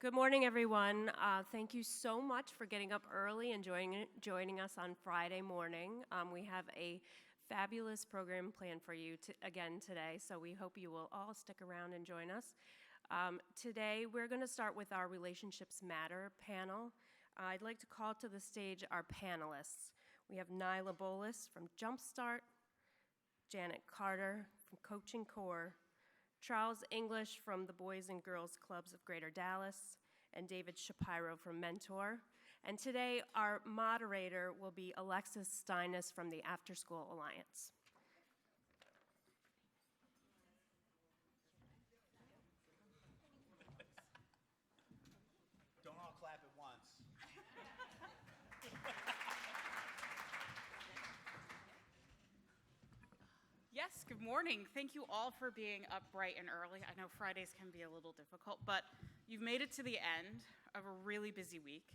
Good morning, everyone. Thank you so much for getting up early and joining us on Friday morning. We have a fabulous program planned for you again today, so we hope you will all stick around and join us. Today, we're going to start with our Relationships Matter panel. I'd like to call to the stage our panelists. We have Naila Bolus from Jumpstart, Janet Carter from Coaching Core, Charles English from the Boys and Girls Clubs of Greater Dallas, and David Shapiro from Mentor. And today, our moderator will be Alexis Steines from the Afterschool Alliance. Don't all clap at once. Yes, good morning. Thank you all for being up bright and early. I know Fridays can be a little difficult, but you've made it to the end of a really busy week.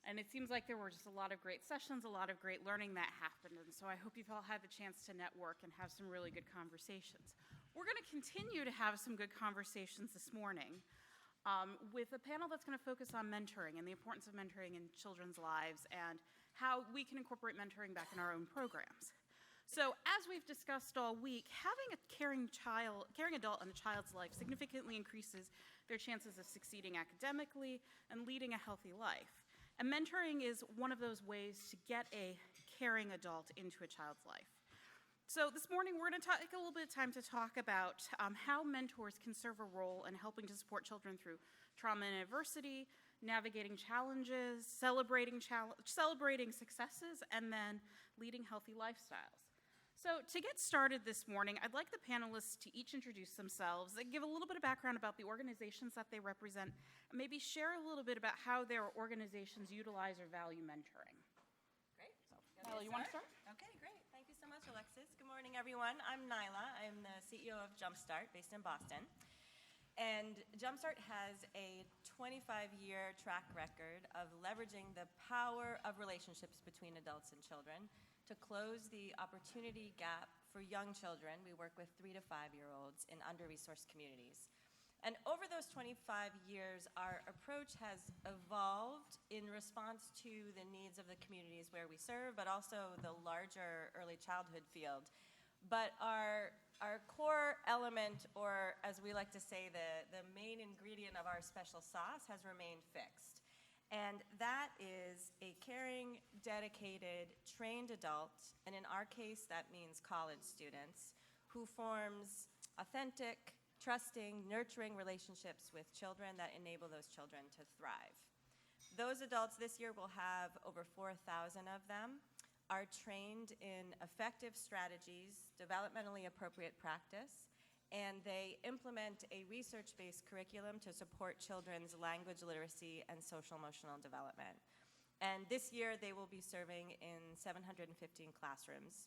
And it seems like there were just a lot of great sessions, a lot of great learning that happened. And so I hope you've all had the chance to network and have some really good conversations. We're going to continue to have some good conversations this morning with a panel that's going to focus on mentoring and the importance of mentoring in children's lives and how we can incorporate mentoring back in our own programs. So as we've discussed all week, having a caring adult in a child's life significantly increases their chances of succeeding academically and leading a healthy life. And mentoring is one of those ways to get a caring adult into a child's life. So this morning, we're going to take a little bit of time to talk about how mentors can serve a role in helping to support children through trauma and adversity, navigating challenges, celebrating successes, and then leading healthy lifestyles. So to get started this morning, I'd like the panelists to each introduce themselves and give a little bit of background about the organizations that they represent, and maybe share a little bit about how their organizations utilize or value mentoring. Great. So, Naila, you want to start? Okay, great. Thank you so much, Alexis. Good morning, everyone. I'm Naila. I'm the CEO of Jumpstart, based in Boston. And Jumpstart has a 25-year track record of leveraging the power of relationships between adults and children to close the opportunity gap for young children. We work with 3 to 5-year-olds in under-resourced communities. And over those 25 years, our approach has evolved in response to the needs of the communities where we serve, but also the larger early childhood field. But our core element, or as we like to say, the main ingredient of our special sauce has remained fixed. And that is a caring, dedicated, trained adult, and in our case, that means college students, who forms authentic, trusting, nurturing relationships with children that enable those children to thrive. Those adults this year will have over 4,000 of them, are trained in effective strategies, developmentally appropriate practice, and they implement a research-based curriculum to support children's language literacy and social-emotional development. And this year, they will be serving in 715 classrooms.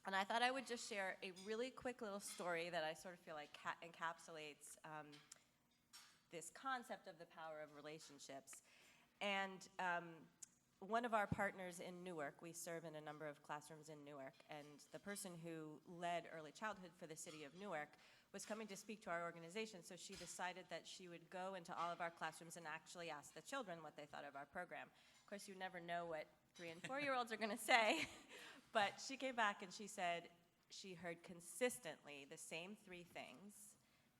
And I thought I would just share a really quick little story that I sort of feel like encapsulates this concept of the power of relationships. And one of our partners in Newark, we serve in a number of classrooms in Newark, and the person who led early childhood for the city of Newark was coming to speak to our organization, so she decided that she would go into all of our classrooms and actually ask the children what they thought of our program. Of course, you never know what 3- and 4-year-olds are going to say, but she came back and she said she heard consistently the same 3 things.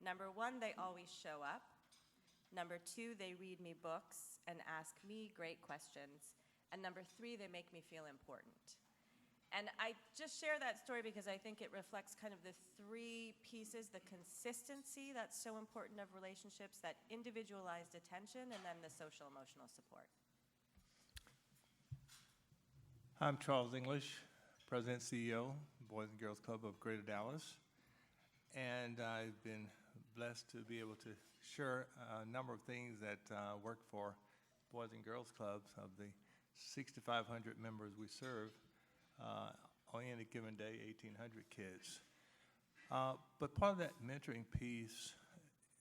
Number 1, they always show up. Number 2, they read me books and ask me great questions. And number 3, they make me feel important. And I just share that story because I think it reflects kind of the 3 pieces, the consistency that's so important of relationships, that individualized attention, and then the social emotional support. I'm Charles English, President and CEO, Boys and Girls Club of Greater Dallas. And I've been blessed to be able to share a number of things that work for Boys and Girls Clubs of the 6,500 members we serve. On any given day, 1,800 kids. But part of that mentoring piece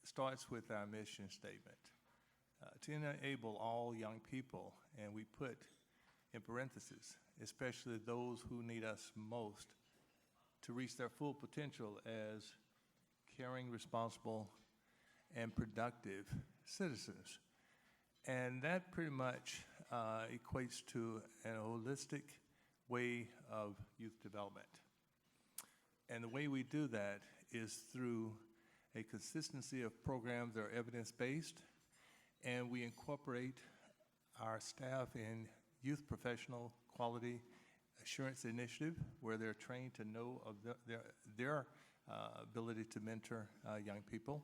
starts with our mission statement, to enable all young people, and we put in parentheses, especially those who need us most, to reach their full potential as caring, responsible, and productive citizens. And that pretty much equates to an holistic way of youth development. And the way we do that is through a consistency of programs that are evidence-based, and we incorporate our staff in youth professional quality assurance initiative, where they're trained to know of their ability to mentor young people,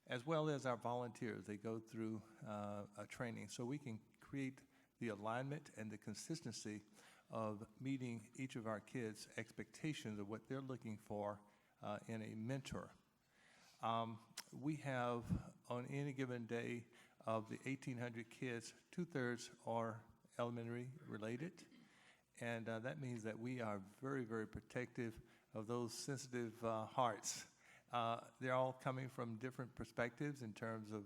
as well as our volunteers. They go through a training so we can create the alignment and the consistency of meeting each of our kids' expectations of what they're looking for in a mentor. We have, on any given day, of the 1,800 kids, 2/3 are elementary related, and that means that we are very, very protective of those sensitive hearts. They're all coming from different perspectives in terms of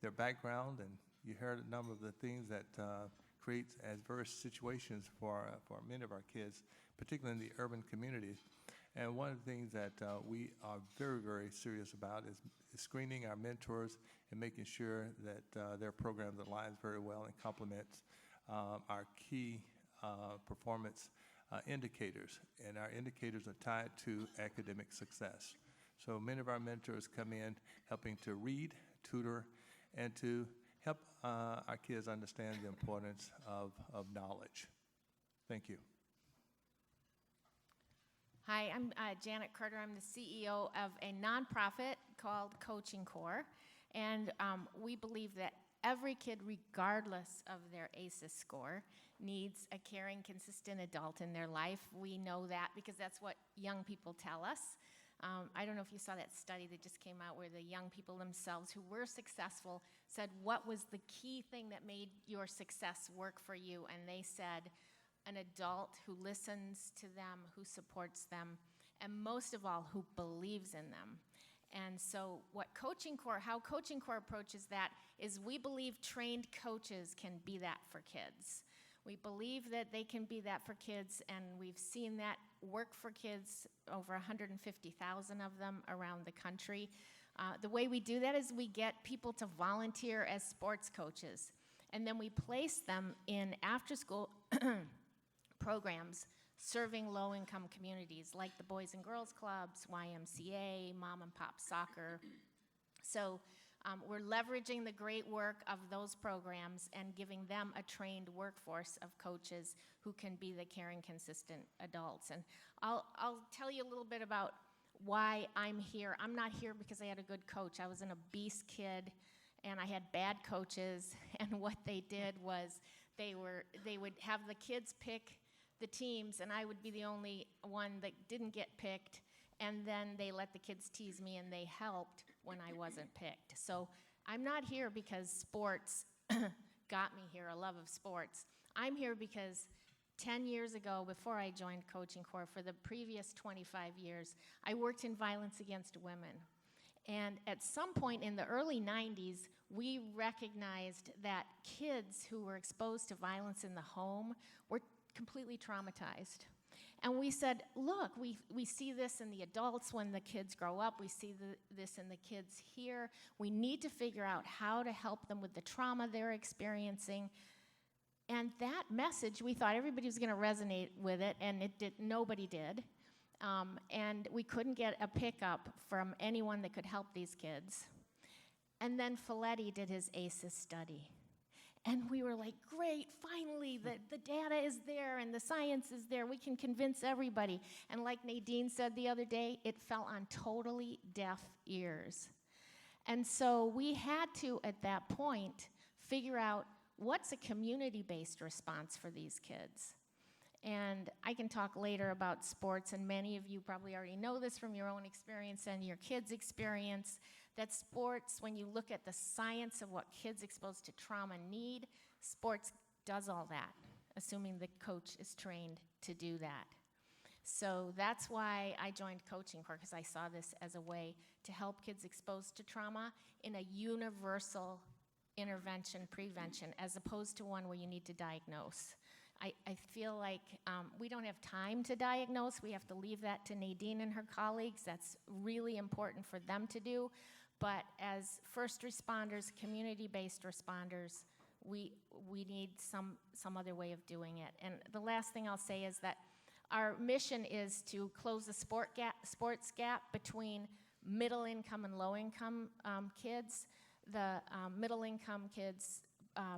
their background, and you heard a number of the things that create adverse situations for many of our kids, particularly in the urban communities. And one of the things that we are very, very serious about is screening our mentors and making sure that their programs align very well and complement our key performance indicators. And our indicators are tied to academic success. So many of our mentors come in helping to read, tutor, and to help our kids understand the importance of knowledge. Thank you. Hi, I'm Janet Carter. I'm the CEO of a nonprofit called Coaching Corps, and we believe that every kid, regardless of their ACEs score, needs a caring, consistent adult in their life. We know that because that's what young people tell us. I don't know if you saw that study that just came out where the young people themselves who were successful said, what was the key thing that made your success work for you? And they said, an adult who listens to them, who supports them, and most of all, who believes in them. And so how Coaching Corps approaches that is we believe trained coaches can be that for kids. We believe that they can be that for kids, and we've seen that work for kids, over 150,000 of them around the country. The way we do that is we get people to volunteer as sports coaches, and then we place them in after-school programs serving low-income communities like the Boys and Girls Clubs, YMCA, Mom and Pop Soccer. So we're leveraging the great work of those programs and giving them a trained workforce of coaches who can be the caring, consistent adults. And I'll tell you a little bit about why I'm here. I'm not here because I had a good coach. I was an obese kid, and I had bad coaches, and what they did was they would have the kids pick the teams, and I would be the only one that didn't get picked, and then they let the kids tease me, and they helped when I wasn't picked. So I'm not here because sports got me here, a love of sports. I'm here because 10 years ago, before I joined Coaching Corps, for the previous 25 years, I worked in violence against women. And at some point in the early 90s, we recognized that kids who were exposed to violence in the home were completely traumatized. And we said, look, we see this in the adults when the kids grow up. We see this in the kids here. We need to figure out how to help them with the trauma they're experiencing. And that message, we thought everybody was going to resonate with it, and nobody did. And we couldn't get a pickup from anyone that could help these kids. And then Folletti did his ACEs study. And we were like, great, finally, the data is there and the science is there. We can convince everybody. And like Nadine said the other day, it fell on totally deaf ears. And so we had to, at that point, figure out what's a community-based response for these kids. And I can talk later about sports, and many of you probably already know this from your own experience and your kids' experience, that sports, when you look at the science of what kids exposed to trauma need, sports does all that, assuming the coach is trained to do that. So that's why I joined Coaching Corps, because I saw this as a way to help kids exposed to trauma in a universal intervention, prevention, as opposed to one where you need to diagnose. I feel like we don't have time to diagnose. We have to leave that to Nadine and her colleagues. That's really important for them to do. but as first responders, community-based responders, we need some other way of doing it. And the last thing I'll say is that our mission is to close the sports gap between middle-income and low-income kids. The middle-income kids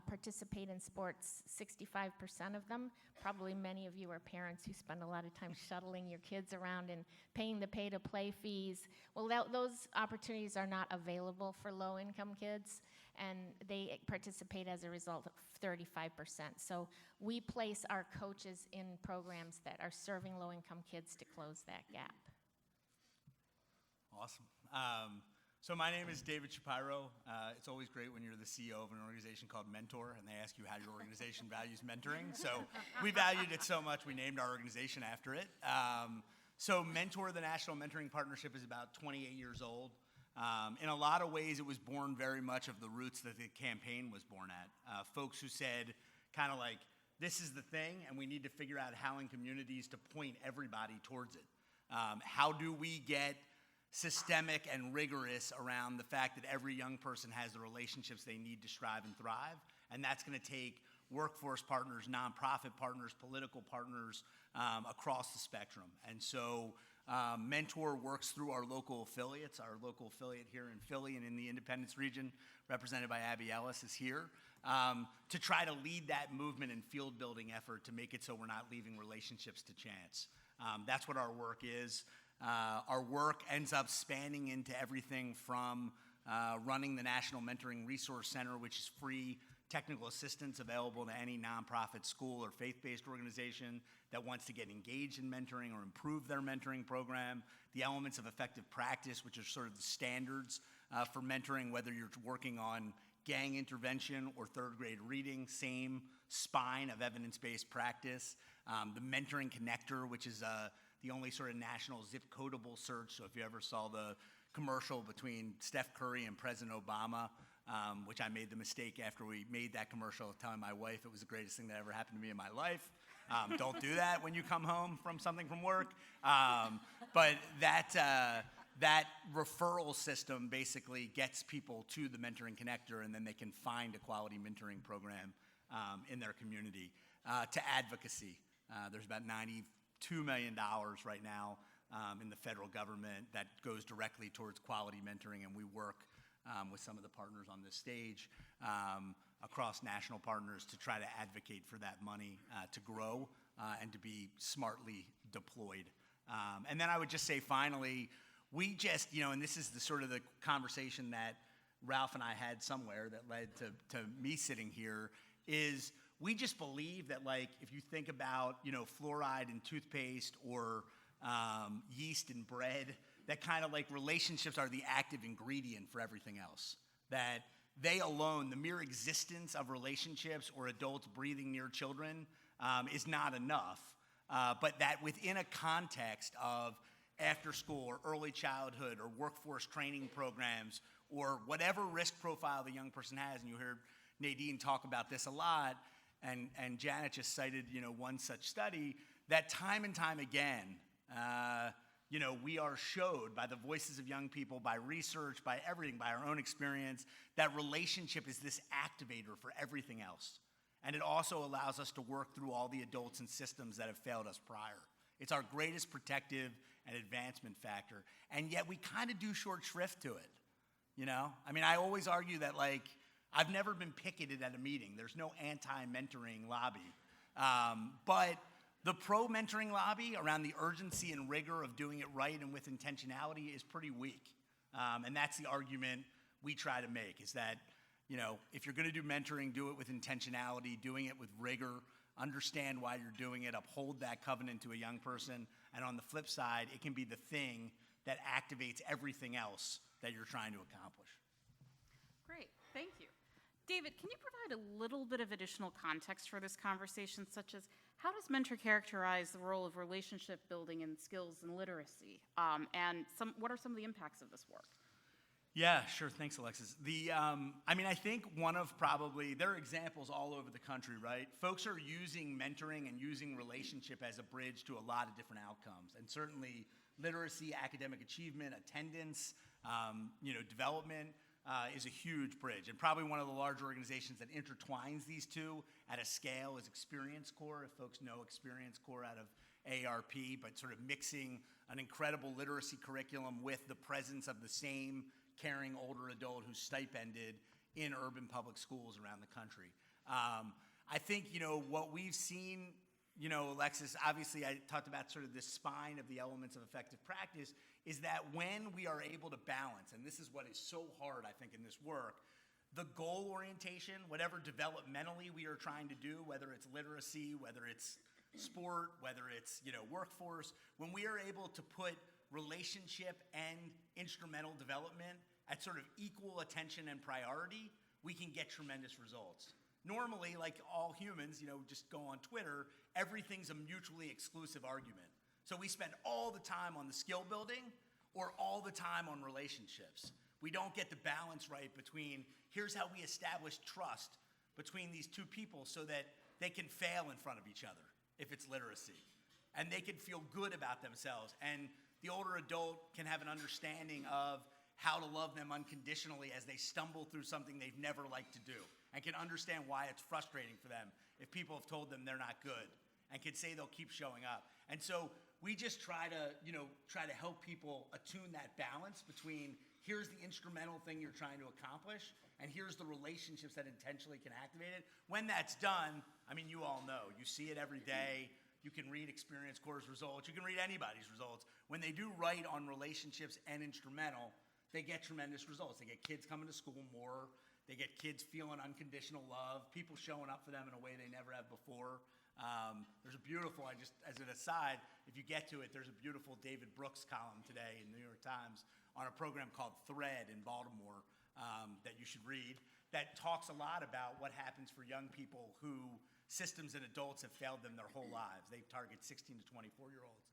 participate in sports, 65% of them. Probably many of you are parents who spend a lot of time shuttling your kids around and paying the pay-to-play fees. Well, those opportunities are not available for low-income kids, and they participate as a result of 35%. So we place our coaches in programs that are serving low-income kids to close that gap. Awesome. So my name is David Shapiro. It's always great when you're the CEO of an organization called Mentor and they ask you how your organization values mentoring. So we valued it so much we named our organization after it. So Mentor, the National Mentoring Partnership, is about 28 years old. In a lot of ways, it was born very much of the roots that the campaign was born at. Folks who said kind of like, this is the thing and we need to figure out how in communities to point everybody towards it. How do we get systemic and rigorous around the fact that every young person has the relationships they need to strive and thrive, and that's going to take workforce partners, nonprofit partners, political partners across the spectrum. And so Mentor works through our local affiliates. Our local affiliate here in Philly and in the Independence region, represented by Abby Ellis, is here to try to lead that movement and field building effort to make it so we're not leaving relationships to chance. That's what our work is. Our work ends up spanning into everything from running the National Mentoring Resource Center, which is free technical assistance available to any nonprofit, school, or faith-based organization that wants to get engaged in mentoring or improve their mentoring program. The elements of effective practice, which are sort of the standards for mentoring, whether you're working on gang intervention or third grade reading, same spine of evidence-based practice. The Mentoring Connector, which is the only sort of national zip codable search. So if you ever saw the commercial between Steph Curry and President Obama, which I made the mistake after we made that commercial of telling my wife it was the greatest thing that ever happened to me in my life. Don't do that when you come home from something from work. But that referral system basically gets people to the Mentoring Connector, and then they can find a quality mentoring program in their community. To advocacy, there's about $92 million right now in the federal government that goes directly towards quality mentoring, and we work with some of the partners on this stage across national partners to try to advocate for that money to grow and to be smartly deployed. And then I would just say finally, we just, and this is the sort of the conversation that Ralph and I had somewhere that led to me sitting here, is we just believe that, like, if you think about, fluoride in toothpaste or yeast in bread, that kind of like relationships are the active ingredient for everything else. That they alone, the mere existence of relationships or adults breathing near children is not enough. But that within a context of after school or early childhood or workforce training programs or whatever risk profile the young person has, and you heard Nadine talk about this a lot, and Janet just cited, one such study, that time and time again, we are showed by the voices of young people, by research, by everything, by our own experience, that relationship is this activator for everything else. And it also allows us to work through all the adults and systems that have failed us prior. It's our greatest protective and advancement factor. And yet we kind of do short shrift to it, I always argue that, like, I've never been picketed at a meeting. There's no anti-mentoring lobby. But the pro-mentoring lobby around the urgency and rigor of doing it right and with intentionality is pretty weak. And that's the argument we try to make, is that, if you're going to do mentoring, do it with intentionality, doing it with rigor, understand why you're doing it, uphold that covenant to a young person. And on the flip side, it can be the thing that activates everything else that you're trying to accomplish. Great, thank you. David, can you provide a little bit of additional context for this conversation, such as how does Mentor characterize the role of relationship building and skills and literacy? And what are some of the impacts of this work? Yeah, sure. Thanks, Alexis. I think one of there are examples all over the country, right? Folks are using mentoring and using relationship as a bridge to a lot of different outcomes. And certainly literacy, academic achievement, attendance, Development is a huge bridge, and probably one of the large organizations that intertwines these two at a scale is Experience Corps, if folks know Experience Corps out of AARP, but sort of mixing an incredible literacy curriculum with the presence of the same caring older adult who's stipended in urban public schools around the country. I think, what we've seen, Alexis, obviously I talked about sort of the spine of the elements of effective practice, is that when we are able to balance, and this is what is so hard, I think, in this work, the goal orientation, whatever developmentally we are trying to do, whether it's literacy, whether it's sport, whether it's, workforce, when we are able to put relationship and instrumental development at sort of equal attention and priority, we can get tremendous results. Normally, like all humans, just go on Twitter, everything's a mutually exclusive argument. So we spend all the time on the skill building or all the time on relationships. We don't get the balance right between here's how we establish trust between these two people so that they can fail in front of each other if it's literacy. And they can feel good about themselves. And the older adult can have an understanding of how to love them unconditionally as they stumble through something they've never liked to do, and can understand why it's frustrating for them if people have told them they're not good, and can say they'll keep showing up. And so we just try to help people attune that balance between here's the instrumental thing you're trying to accomplish, and here's the relationships that intentionally can activate it. When that's done, you all know, you see it every day. You can read Experience Corps' results. You can read anybody's results. When they do right on relationships and instrumental, they get tremendous results. They get kids coming to school more. They get kids feeling unconditional love, people showing up for them in a way they never have before. There's a beautiful, as an aside, if you get to it, there's a beautiful David Brooks column today in the New York Times on a program called Thread in Baltimore that you should read, that talks a lot about what happens for young people who systems and adults have failed them their whole lives. They target 16 to 24-year-olds,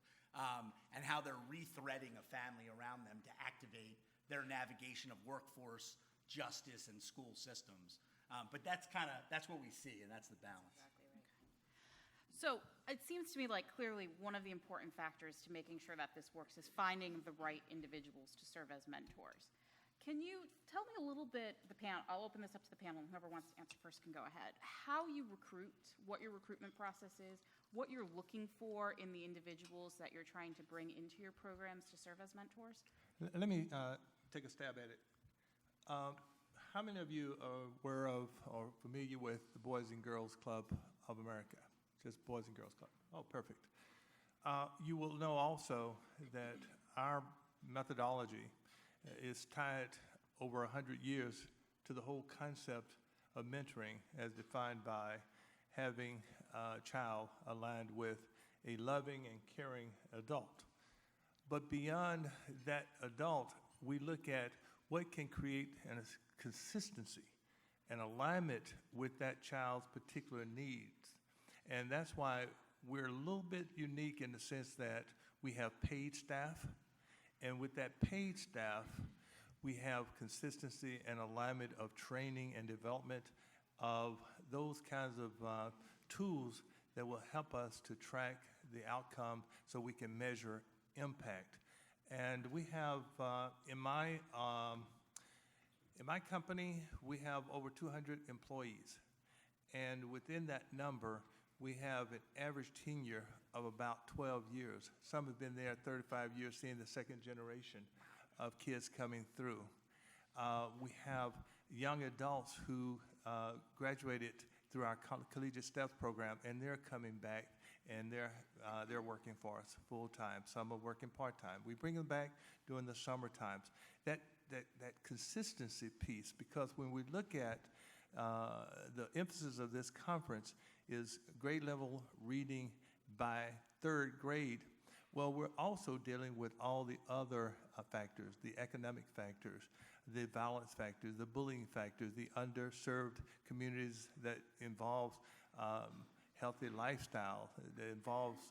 and how they're rethreading a family around them to activate their navigation of workforce, justice, and school systems. But that's what we see, and that's the balance. Exactly right. So it seems to me like clearly one of the important factors to making sure that this works is finding the right individuals to serve as mentors. Can you tell me a little bit, I'll open this up to the panel, and whoever wants to answer first can go ahead, how you recruit, what your recruitment process is, what you're looking for in the individuals that you're trying to bring into your programs to serve as mentors? Let me take a stab at it. How many of you are aware of or familiar with the Boys and Girls Club of America? Just Boys and Girls Club. Oh, perfect. You will know also that our methodology is tied over 100 years to the whole concept of mentoring as defined by having a child aligned with a loving and caring adult. But beyond that adult, we look at what can create a consistency and alignment with that child's particular needs. And that's why we're a little bit unique in the sense that we have paid staff. And with that paid staff, we have consistency and alignment of training and development of those kinds of tools that will help us to track the outcome so we can measure impact. And we have, in my company, we have over 200 employees. And within that number, we have an average tenure of about 12 years. Some have been there 35 years, seeing the second generation of kids coming through. We have young adults who graduated through our collegiate steps program, and they're coming back, and they're working for us full time. Some are working part time. We bring them back during the summer times. That consistency piece, because when we look at the emphasis of this conference is grade level reading by third grade. Well, we're also dealing with all the other factors, the economic factors, the violence factors, the bullying factors, the underserved communities that involves healthy lifestyle, that involves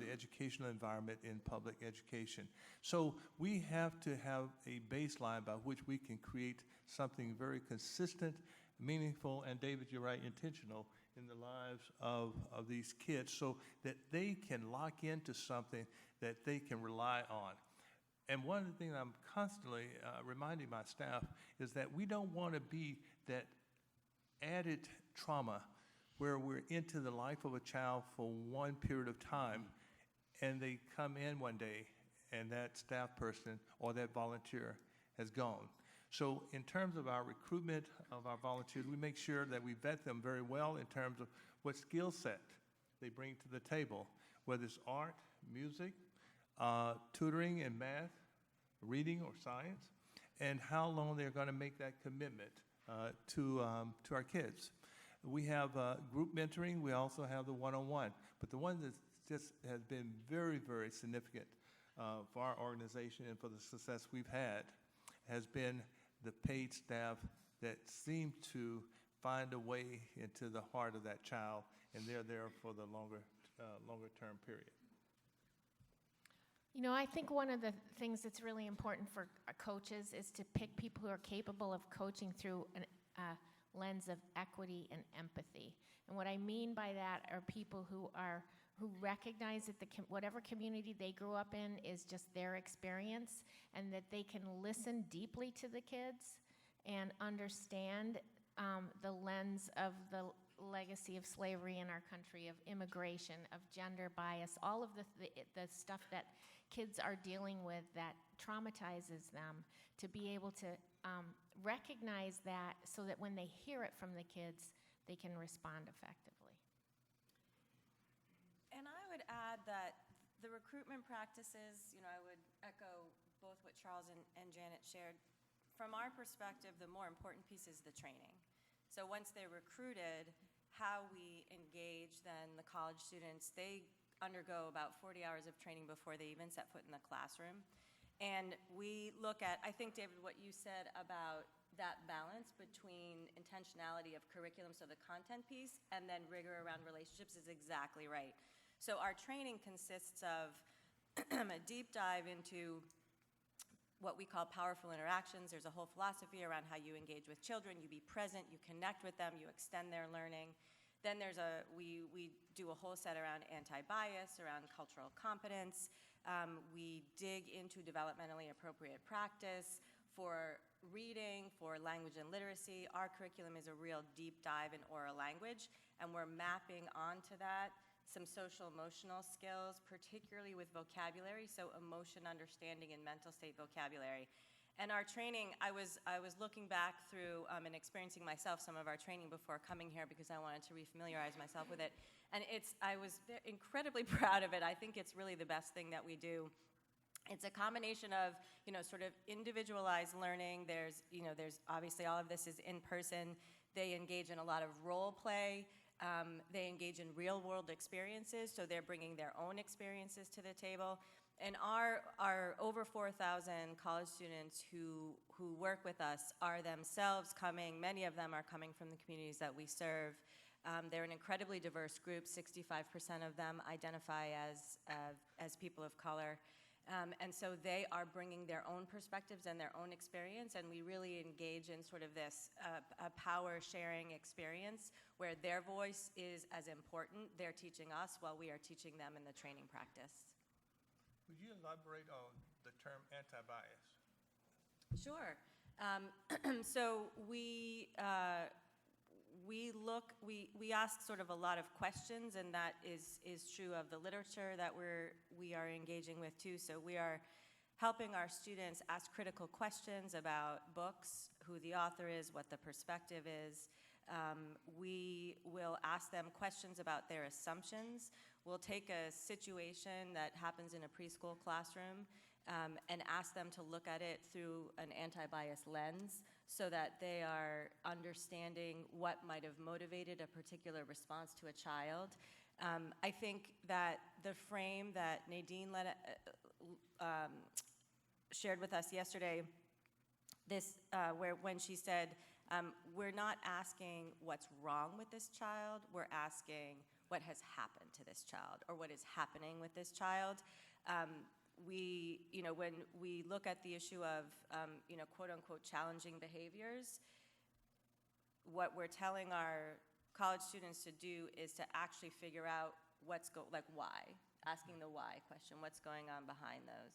the educational environment in public education. So we have to have a baseline by which we can create something very consistent, meaningful, and David, you're right, intentional in the lives of these kids so that they can lock into something that they can rely on. And one of the things I'm constantly reminding my staff is that we don't want to be that added trauma where we're into the life of a child for one period of time and they come in one day and that staff person or that volunteer has gone. So in terms of our recruitment of our volunteers, we make sure that we vet them very well in terms of what skill set they bring to the table, whether it's art, music, tutoring in math, reading, or science, and how long they're going to make that commitment to our kids. We have group mentoring. We also have the one-on-one. But the one that just has been very, very significant for our organization and for the success we've had has been the paid staff that seem to find a way into the heart of that child, and they're there for the longer term period. You know, I think one of the things that's really important for coaches is to pick people who are capable of coaching through a lens of equity and empathy. And what I mean by that are people who recognize that whatever community they grew up in is just their experience, and that they can listen deeply to the kids and understand the lens of the legacy of slavery in our country, of immigration, of gender bias, all of the stuff that kids are dealing with that traumatizes them, to be able to recognize that so that when they hear it from the kids, they can respond effectively. And I would add that the recruitment practices, I would echo both what Charles and Janet shared. From our perspective, the more important piece is the training. So once they're recruited, how we engage then the college students, they undergo about 40 hours of training before they even set foot in the classroom. And we look at, I think, David, what you said about that balance between intentionality of curriculum, so the content piece, and then rigor around relationships is exactly right. So our training consists of a deep dive into what we call powerful interactions. There's a whole philosophy around how you engage with children. You be present, you connect with them, you extend their learning. Then we do a whole set around anti-bias, around cultural competence. We dig into developmentally appropriate practice for reading, for language and literacy. Our curriculum is a real deep dive in oral language, and we're mapping onto that some social emotional skills, particularly with vocabulary, so emotion understanding and mental state vocabulary. And our training, I was looking back through and experiencing myself some of our training before coming here because I wanted to refamiliarize myself with it. And I was incredibly proud of it. I think it's really the best thing that we do. It's a combination of, sort of individualized learning. There's obviously all of this is in person. They engage in a lot of role play. They engage in real world experiences, so they're bringing their own experiences to the table. And our over 4,000 college students who work with us are themselves many of them are coming from the communities that we serve. They're an incredibly diverse group. 65% of them identify as people of color. And so they are bringing their own perspectives and their own experience, and we really engage in sort of this a power-sharing experience where their voice is as important. They're teaching us while we are teaching them in the training practice. Would you elaborate on the term anti-bias? Sure. So we ask sort of a lot of questions, and that is true of the literature that we are engaging with too. So we are helping our students ask critical questions about books, who the author is, what the perspective is. We will ask them questions about their assumptions. We'll take a situation that happens in a preschool classroom and ask them to look at it through an anti-bias lens so that they are understanding what might have motivated a particular response to a child. I think that the frame that Nadine shared with us yesterday, when she said, we're not asking what's wrong with this child, we're asking what has happened to this child or what is happening with this child. When we look at the issue of, quote unquote, challenging behaviors, what we're telling our college students to do is to actually figure out why, asking the why question, what's going on behind those.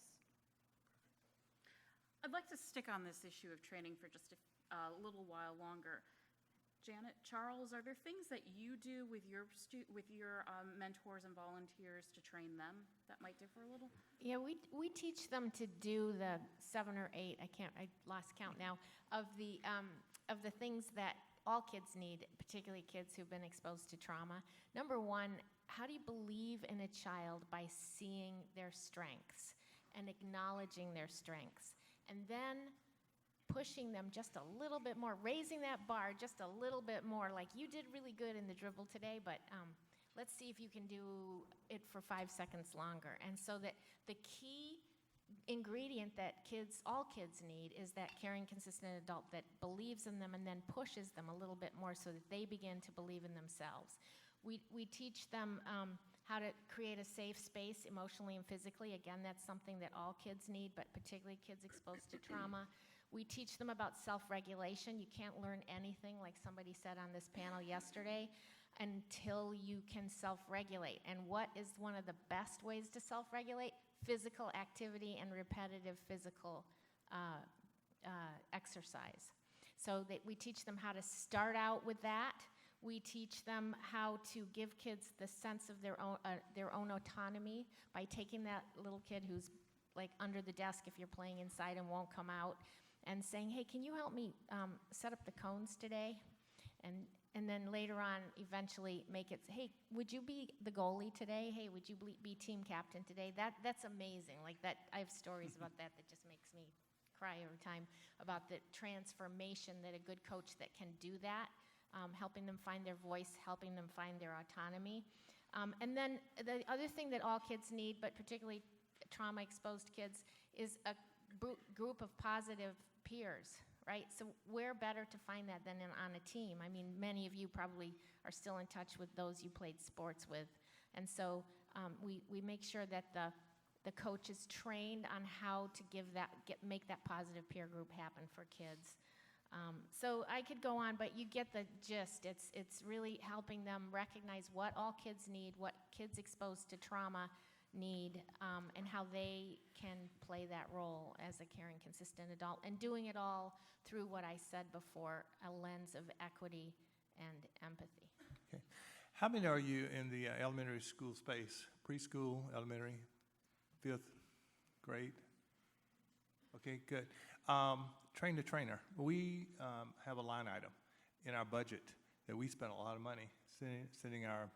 I'd like to stick on this issue of training for just a little while longer. Janet, Charles, are there things that you do with your mentors and volunteers to train them that might differ a little? Yeah, we teach them to do the 7 or 8. I lost count now of the things that all kids need, particularly kids who've been exposed to trauma. Number one, how do you believe in a child by seeing their strengths and acknowledging their strengths, and then pushing them just a little bit more, raising that bar just a little bit more, like you did really good in the dribble today, but let's see if you can do it for 5 seconds longer. And so that the key ingredient that all kids need is that caring, consistent adult that believes in them and then pushes them a little bit more so that they begin to believe in themselves. We teach them how to create a safe space emotionally and physically. Again, that's something that all kids need, but particularly kids exposed to trauma. We teach them about self-regulation. You can't learn anything, like somebody said on this panel yesterday, until you can self-regulate. And what is one of the best ways to self-regulate? Physical activity and repetitive physical exercise. So that we teach them how to start out with that. We teach them how to give kids the sense of their own autonomy by taking that little kid who's like under the desk if you're playing inside and won't come out, and saying, hey, can you help me set up the cones today? And then later on, eventually make it, hey, would you be the goalie today? Hey, would you be team captain today? That's amazing. Like that, I have stories about that just makes me cry every time, about the transformation that a good coach that can do that, helping them find their voice, helping them find their autonomy. And then the other thing that all kids need, but particularly trauma-exposed kids, is a group of positive peers, right? So where better to find that than on a team? I mean, many of you probably are still in touch with those you played sports with. And so we make sure that the coach is trained on how to make that positive peer group happen for kids. So I could go on, but you get the gist. It's really helping them recognize what all kids need, what kids exposed to trauma need, and how they can play that role as a caring, consistent adult, and doing it all through what I said before, a lens of equity and empathy. Okay. How many are you in the elementary school space? Preschool, elementary, 5th grade? Okay, good. Train the trainer. We have a line item in our budget that we spend a lot of money sending our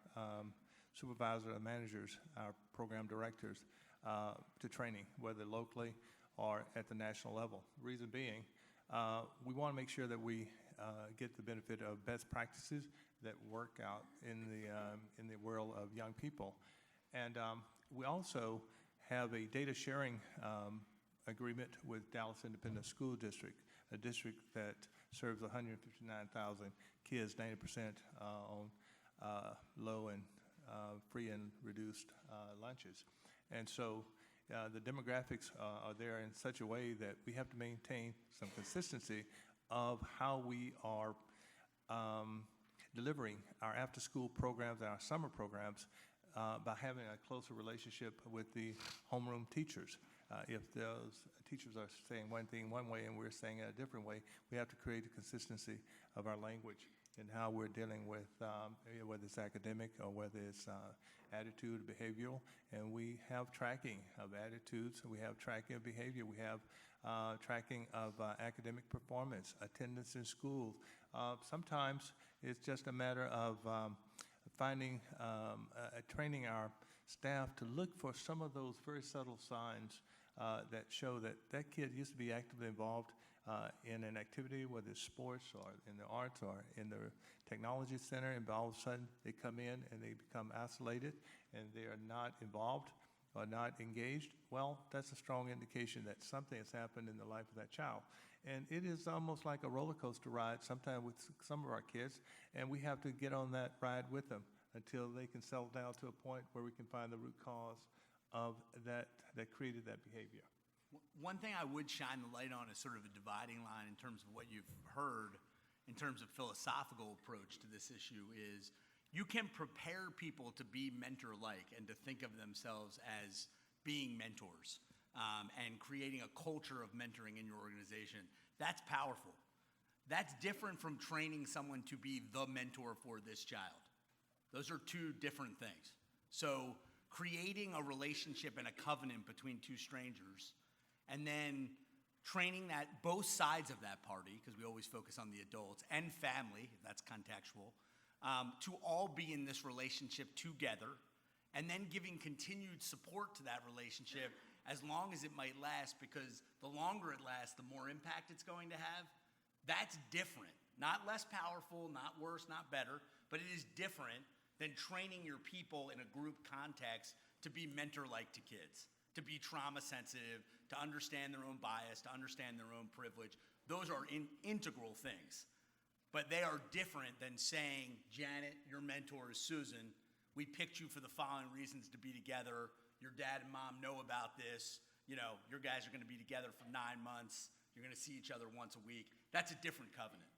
supervisors and managers, our program directors, to training, whether locally or at the national level. Reason being, we want to make sure that we get the benefit of best practices that work out in the world of young people. And we also have a data sharing agreement with Dallas Independent School District, a district that serves 159,000 kids, 90% on low and free and reduced lunches. And so the demographics are there in such a way that we have to maintain some consistency of how we are delivering our after-school programs and our summer programs by having a closer relationship with the homeroom teachers. If those teachers are saying one thing one way and we're saying it a different way, we have to create a consistency of our language in how we're dealing with whether it's academic or whether it's attitude, behavioral. And we have tracking of attitudes, we have tracking of behavior, we have tracking of academic performance, attendance in schools. Sometimes it's just a matter of training our staff to look for some of those very subtle signs that show that that kid used to be actively involved in an activity, whether it's sports or in the arts or in the technology center, and all of a sudden they come in and they become isolated and they are not involved or not engaged. Well, that's a strong indication that something has happened in the life of that child. And it is almost like a roller coaster ride sometimes with some of our kids, and we have to get on that ride with them until they can settle down to a point where we can find the root cause of that created that behavior. One thing I would shine the light on is sort of a dividing line in terms of what you've heard in terms of philosophical approach to this issue is you can prepare people to be mentor-like and to think of themselves as being mentors. and creating a culture of mentoring in your organization. That's powerful. That's different from training someone to be the mentor for this child. Those are two different things. So creating a relationship and a covenant between two strangers, and then training that both sides of that party, because we always focus on the adults, and family, if that's contextual, to all be in this relationship together, and then giving continued support to that relationship as long as it might last, because the longer it lasts, the more impact it's going to have. That's different. Not less powerful, not worse, not better, but it is different than training your people in a group context to be mentor-like to kids, to be trauma sensitive, to understand their own bias, to understand their own privilege. Those are integral things. But they are different than saying, Janet, your mentor is Susan. We picked you for the following reasons to be together. Your dad and mom know about this. You know, your guys are going to be together for 9 months. You're going to see each other once a week. That's a different covenant,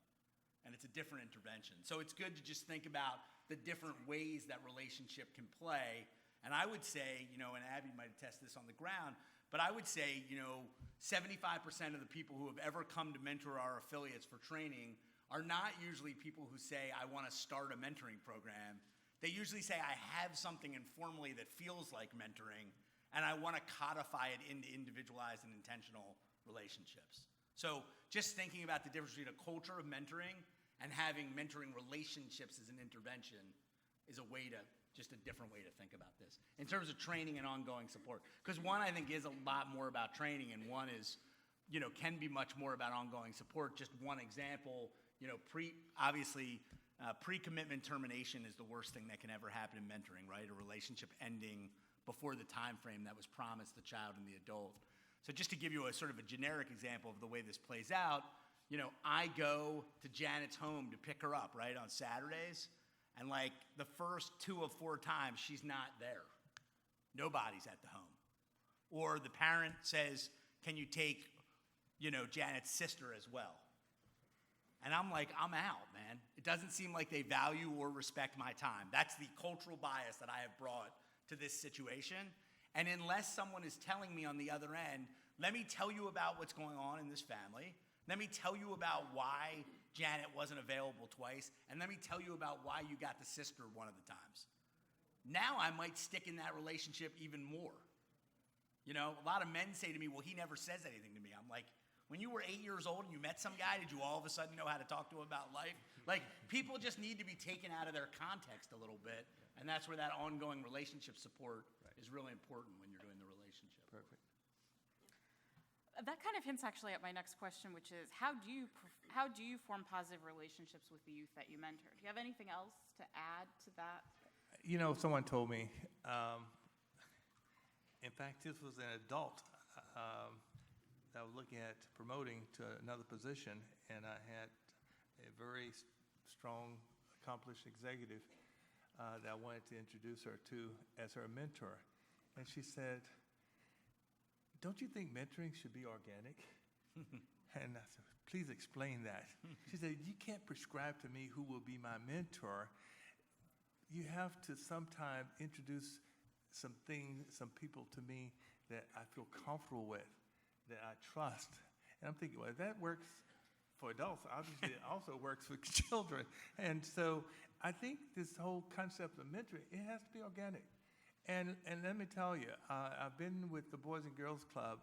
and it's a different intervention. So it's good to just think about the different ways that relationship can play. And I would say, you know, and Abby might attest this on the ground, but I would say, you know, 75% of the people who have ever come to mentor our affiliates for training are not usually people who say, I want to start a mentoring program. They usually say, I have something informally that feels like mentoring, and I want to codify it into individualized and intentional relationships. So just thinking about the difference between a culture of mentoring and having mentoring relationships as an intervention is just a different way to think about this in terms of training and ongoing support. Because one, I think, is a lot more about training, and one is, you know, can be much more about ongoing support. Just one example, you know, pre-commitment termination is the worst thing that can ever happen in mentoring, right? A relationship ending before the time frame that was promised the child and the adult. So just to give you a sort of a generic example of the way this plays out, you know, I go to Janet's home to pick her up, right, on Saturdays, and like the first 2 of 4 times, she's not there. Nobody's at the home. Or the parent says, can you take, you know, Janet's sister as well? And I'm like, I'm out, man. It doesn't seem like they value or respect my time. That's the cultural bias that I have brought to this situation. And unless someone is telling me on the other end, let me tell you about what's going on in this family. Let me tell you about why Janet wasn't available twice. And let me tell you about why you got the sister one of the times. Now I might stick in that relationship even more. You know, a lot of men say to me, well, he never says anything to me. I'm like, when you were 8 years old and you met some guy, did you all of a sudden know how to talk to him about life? Like, people just need to be taken out of their context a little bit, and that's where that ongoing relationship support is really important when you're doing the relationship. Perfect. That kind of hints actually at my next question, which is how do you form positive relationships with the youth that you mentor? Do you have anything else to add to that? You know, someone told me, in fact, this was an adult that I was looking at promoting to another position, and I had a very strong, accomplished executive that I wanted to introduce her to as her mentor. And she said, don't you think mentoring should be organic? And I said, please explain that. She said, you can't prescribe to me who will be my mentor. You have to sometime introduce some people to me that I feel comfortable with, that I trust. And I'm thinking, well, if that works for adults, obviously it also works for children. And so I think this whole concept of mentoring, it has to be organic. And let me tell you, I've been with the Boys and Girls Club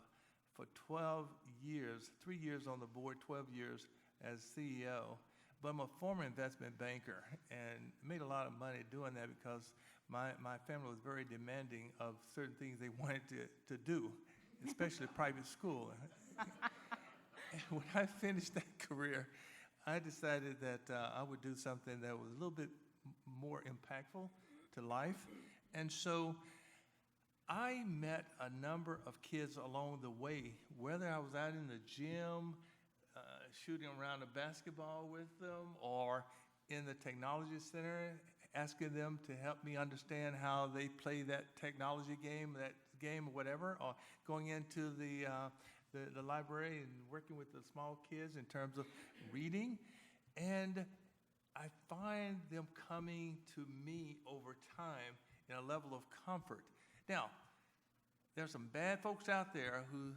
for 12 years, 3 years on the board, 12 years as CEO. But I'm a former investment banker and made a lot of money doing that because my family was very demanding of certain things they wanted to do, especially private school. And when I finished that career, I decided that I would do something that was a little bit more impactful to life. And so I met a number of kids along the way, whether I was out in the gym, shooting around a basketball with them, or in the technology center, asking them to help me understand how they play that technology game, or whatever, or going into the library and working with the small kids in terms of reading. And I find them coming to me over time in a level of comfort. Now, there's some bad folks out there who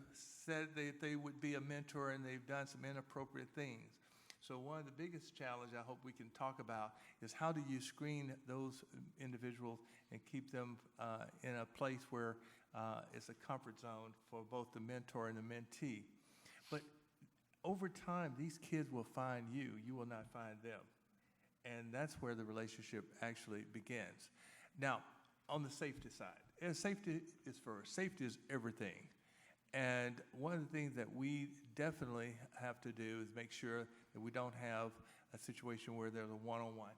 said they would be a mentor and they've done some inappropriate things. So one of the biggest challenges I hope we can talk about is how do you screen those individuals and keep them in a place where it's a comfort zone for both the mentor and the mentee. But over time, these kids will find you. You will not find them. And that's where the relationship actually begins. Now, on the safety side, safety is first. Safety is everything. And one of the things that we definitely have to do is make sure that we don't have a situation where there's a one-on-one.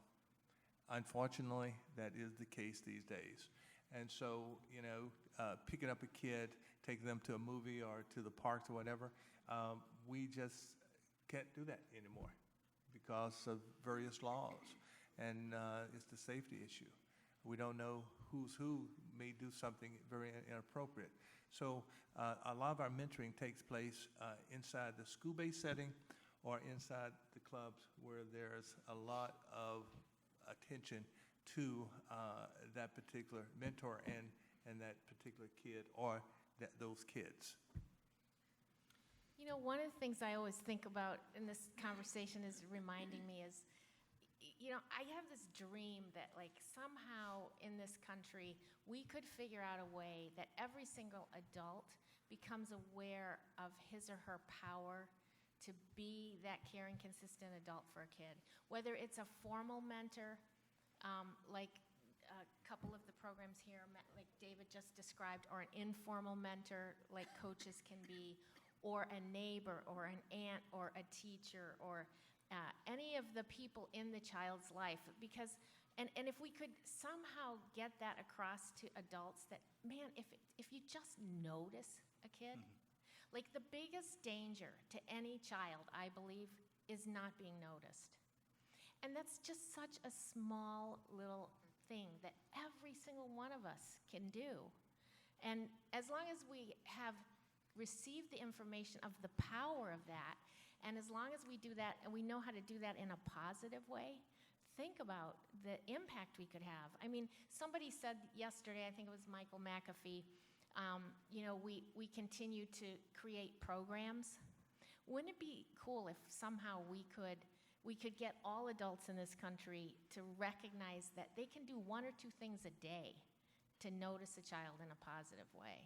Unfortunately, that is the case these days. And so, picking up a kid, taking them to a movie or to the parks or whatever, we just can't do that anymore because of various laws. And it's the safety issue. We don't know who's who may do something very inappropriate. So a lot of our mentoring takes place inside the school-based setting or inside the clubs where there's a lot of attention to that particular mentor and that particular kid or those kids. One of the things I always think about in this conversation is reminding me is, I have this dream that somehow in this country we could figure out a way that every single adult becomes aware of his or her power to be that caring, consistent adult for a kid. Whether it's a formal mentor, like a couple of the programs here, like David just described, or an informal mentor like coaches can be, or a neighbor or an aunt or a teacher or any of the people in the child's life, because and if we could somehow get that across to adults that, man, if you just notice a kid, like the biggest danger to any child, I believe, is not being noticed. And that's just such a small little thing that every single one of us can do. And as long as we have received the information of the power of that, and as long as we do that and we know how to do that in a positive way, think about the impact we could have. I mean, somebody said yesterday, I think it was Michael McAfee, we continue to create programs. Wouldn't it be cool if somehow we could get all adults in this country to recognize that they can do one or two things a day to notice a child in a positive way?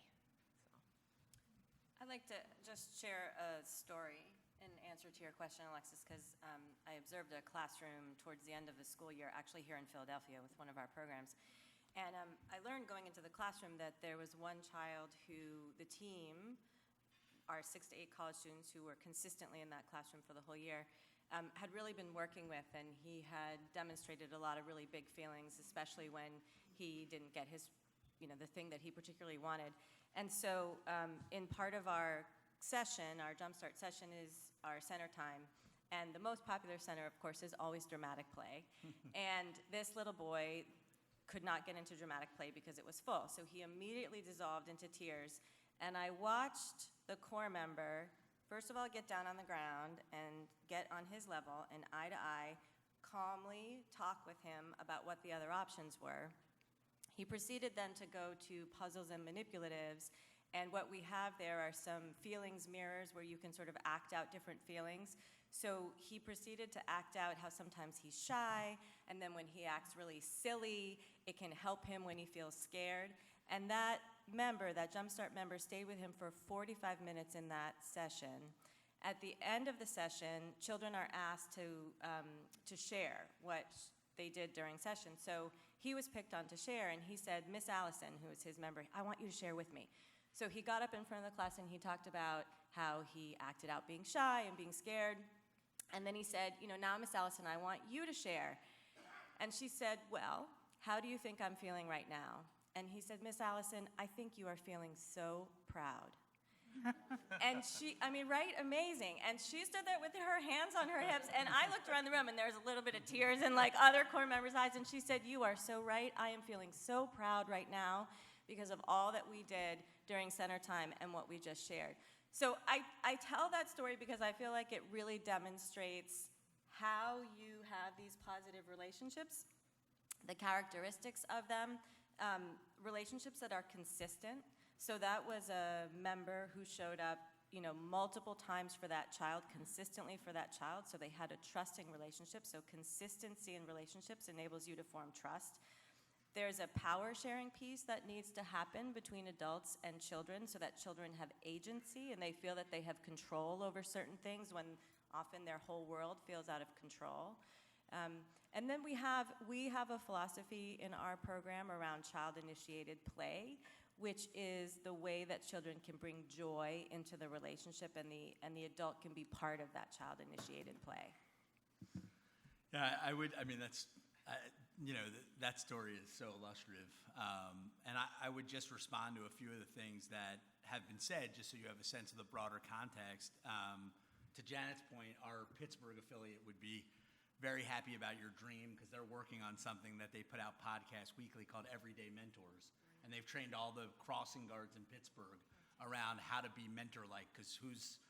I'd like to just share a story in answer to your question, Alexis, because I observed a classroom towards the end of the school year, actually here in Philadelphia with one of our programs. And I learned going into the classroom that there was one child who the team, our 6 to 8 college students who were consistently in that classroom for the whole year, had really been working with, and he had demonstrated a lot of really big feelings, especially when he didn't get his, the thing that he particularly wanted. And so in part of our session, our Jumpstart session, is our center time. And the most popular center, of course, is always dramatic play. And this little boy could not get into dramatic play because it was full. So he immediately dissolved into tears. And I watched the core member, first of all, get down on the ground and get on his level and eye to eye, calmly talk with him about what the other options were. He proceeded then to go to puzzles and manipulatives, and what we have there are some feelings mirrors where you can sort of act out different feelings. So he proceeded to act out how sometimes he's shy, and then when he acts really silly, it can help him when he feels scared. And that member, that Jumpstart member, stayed with him for 45 minutes in that session. At the end of the session, children are asked to share what they did during session. So he was picked on to share, and he said, "Miss Allison," who was his member, "I want you to share with me." So he got up in front of the class and he talked about how he acted out being shy and being scared. And then he said, "Now, Miss Allison, I want you to share." And she said, "Well, how do you think I'm feeling right now?" And he said, "Miss Allison, I think you are feeling so proud." And she, right? Amazing. And she stood there with her hands on her hips, and I looked around the room, and there was a little bit of tears in other core members' eyes, and she said, "You are so right. I am feeling so proud right now because of all that we did during center time and what we just shared." So I tell that story because I feel like it really demonstrates how you have these positive relationships, the characteristics of them, Relationships that are consistent. So that was a member who showed up, multiple times for that child, consistently for that child, so they had a trusting relationship. So consistency in relationships enables you to form trust. There's a power sharing piece that needs to happen between adults and children so that children have agency and they feel that they have control over certain things when often their whole world feels out of control. And then we have a philosophy in our program around child-initiated play, which is the way that children can bring joy into the relationship and the adult can be part of that child-initiated play. Yeah, that story is so illustrative. And I would just respond to a few of the things that have been said, just so you have a sense of the broader context. To Janet's point, our Pittsburgh affiliate would be very happy about your dream because they're working on something that they put out podcast weekly called Everyday Mentors. And they've trained all the crossing guards in Pittsburgh around how to be mentor-like, because who's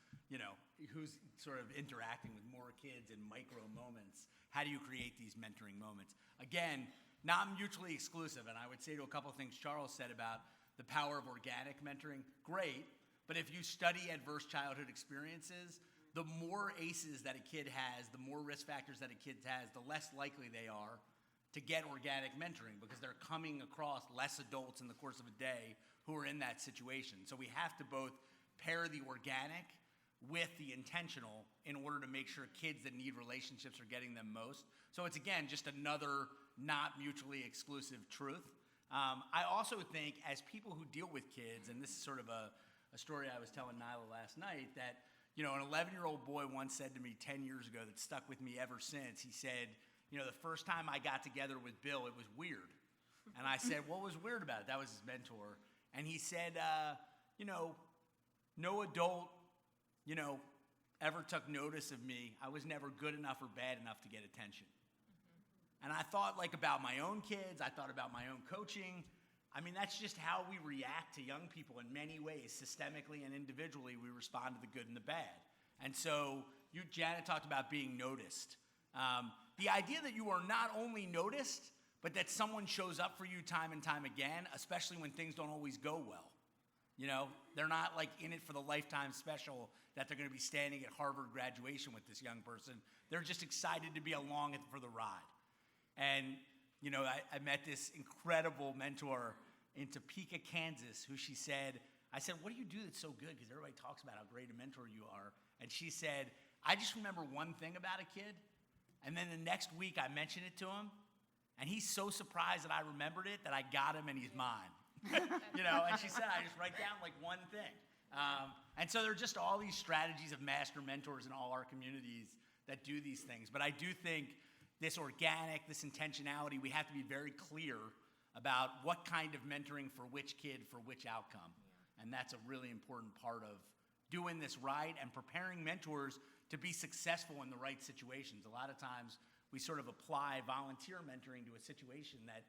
sort of interacting with more kids in micro moments? How do you create these mentoring moments? Again, not mutually exclusive, and I would say to a couple of things Charles said about the power of organic mentoring, great, but if you study adverse childhood experiences, the more ACEs that a kid has, the more risk factors that a kid has, the less likely they are to get organic mentoring because they're coming across less adults in the course of a day who are in that situation. So we have to both pair the organic with the intentional in order to make sure kids that need relationships are getting them most. So it's, again, just another not mutually exclusive truth. I also think as people who deal with kids, and this is sort of a story I was telling Naila last night, that an 11-year-old boy once said to me 10 years ago that stuck with me ever since. He said, the first time I got together with Bill, it was weird. And I said, what was weird about it? That was his mentor. And he said, no adult, ever took notice of me. I was never good enough or bad enough to get attention. And I thought about my own kids. I thought about my own coaching. That's just how we react to young people in many ways. Systemically and individually, we respond to the good and the bad. And so Janet talked about being noticed. The idea that you are not only noticed, but that someone shows up for you time and time again, especially when things don't always go well. They're not in it for the lifetime special that they're going to be standing at Harvard graduation with this young person. They're just excited to be along for the ride. And, I met this incredible mentor in Topeka, Kansas, who I said, what do you do that's so good? Because everybody talks about how great a mentor you are. And she said, I just remember one thing about a kid. And then the next week I mentioned it to him, and he's so surprised that I remembered it that I got him and he's mine. And she said, I just write down one thing. And so there are just all these strategies of master mentors in all our communities that do these things. But I do think this organic, this intentionality, we have to be very clear about what kind of mentoring for which kid, for which outcome. Yeah. And that's a really important part of doing this right and preparing mentors to be successful in the right situations. A lot of times we sort of apply volunteer mentoring to a situation that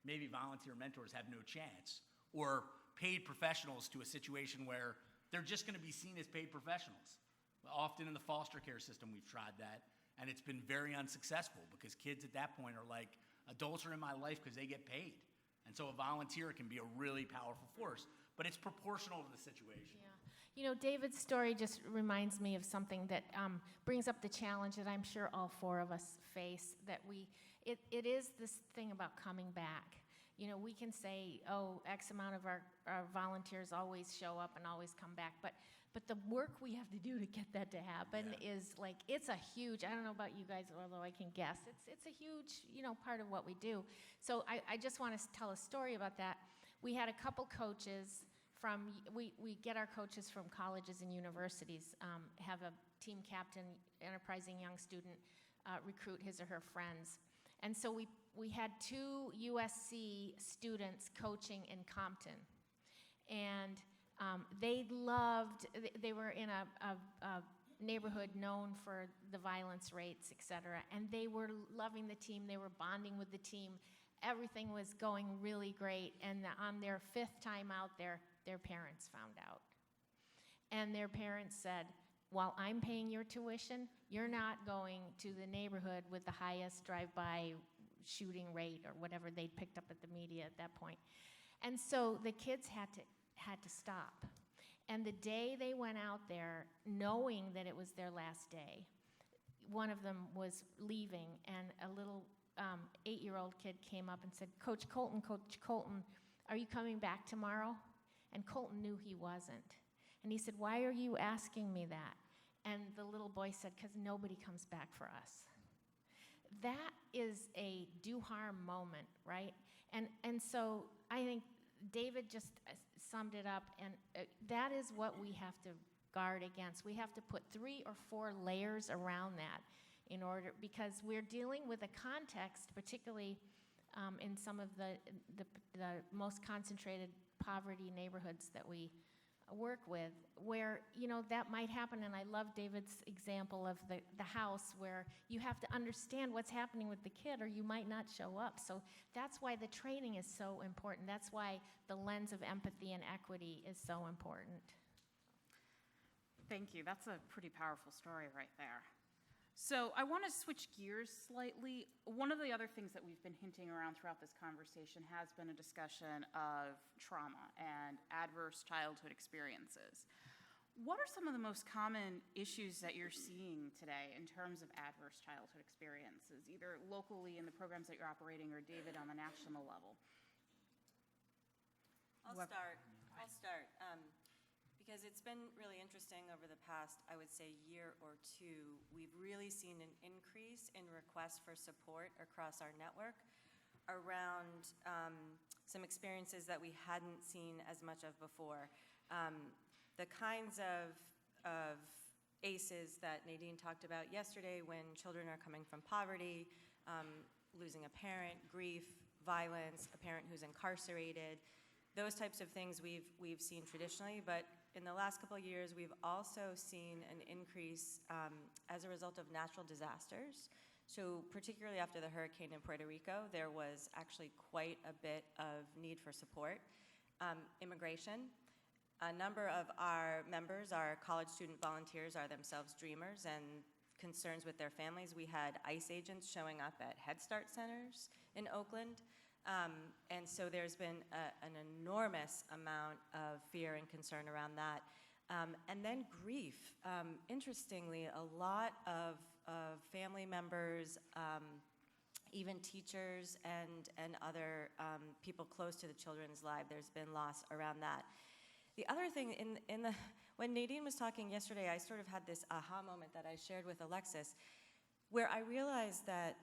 maybe volunteer mentors have no chance, or paid professionals to a situation where they're just going to be seen as paid professionals. Often in the foster care system we've tried that, and it's been very unsuccessful because kids at that point are adults are in my life because they get paid. And so a volunteer can be a really powerful force, but it's proportional to the situation. Yeah. David's story just reminds me of something that brings up the challenge that I'm sure all four of us face, that it is this thing about coming back. We can say, X amount of our volunteers always show up and always come back, but the work we have to do to get that to happen is it's a huge, I don't know about you guys, although I can guess, it's a huge, part of what we do. So I just want to tell a story about that. We had a couple coaches we get our coaches from colleges and universities, have a team captain, enterprising young student, recruit his or her friends. And so we had 2 USC students coaching in Compton. And they were in a neighborhood known for the violence rates, et cetera. And they were loving the team. They were bonding with the team. Everything was going really great. And on their 5th time out there, their parents found out. And their parents said, while I'm paying your tuition, you're not going to the neighborhood with the highest drive-by shooting rate or whatever they'd picked up at the media at that point. And so the kids had to stop. And the day they went out there, knowing that it was their last day, one of them was leaving, and a little 8-year-old kid came up and said, Coach Colton, are you coming back tomorrow? And Colton knew he wasn't. And he said, why are you asking me that? And the little boy said, because nobody comes back for us. That is a do-harm moment, right? And so I think David just summed it up, and that is what we have to guard against. We have to put 3 or 4 layers around that in order, because we're dealing with a context, particularly in some of the most concentrated poverty neighborhoods that we work with, where, you know, that might happen. And I love David's example of the house, where you have to understand what's happening with the kid or you might not show up. So that's why the training is so important. That's why the lens of empathy and equity is so important. Thank you. That's a pretty powerful story right there. So I want to switch gears slightly. One of the other things that we've been hinting around throughout this conversation has been a discussion of trauma and adverse childhood experiences. What are some of the most common issues that you're seeing today in terms of adverse childhood experiences, either locally in the programs that you're operating or, David, on the national level? I'll start. Because it's been really interesting over the past, I would say, year or two. We've really seen an increase in requests for support across our network around some experiences that we hadn't seen as much of before. The kinds of ACEs that Nadine talked about yesterday, when children are coming from poverty, losing a parent, grief, violence, a parent who's incarcerated, those types of things we've seen traditionally, but in the last couple of years, we've also seen an increase as a result of natural disasters. So particularly after the hurricane in Puerto Rico, there was actually quite a bit of need for support. Immigration. A number of our members, our college student volunteers, are themselves dreamers and concerns with their families. We had ICE agents showing up at Head Start centers in Oakland. And so there's been an enormous amount of fear and concern around that. And then grief. Interestingly, a lot of family members, even teachers and other people close to the children's lives, there's been loss around that. The other thing, when Nadine was talking yesterday, I sort of had this aha moment that I shared with Alexis, where I realized that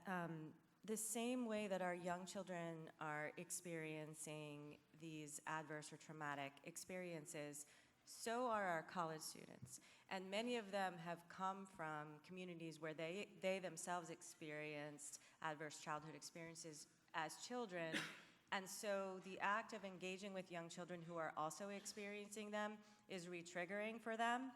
the same way that our young children are experiencing these adverse or traumatic experiences, so are our college students. And many of them have come from communities where they themselves experienced adverse childhood experiences as children. And so the act of engaging with young children who are also experiencing them is re-triggering for them.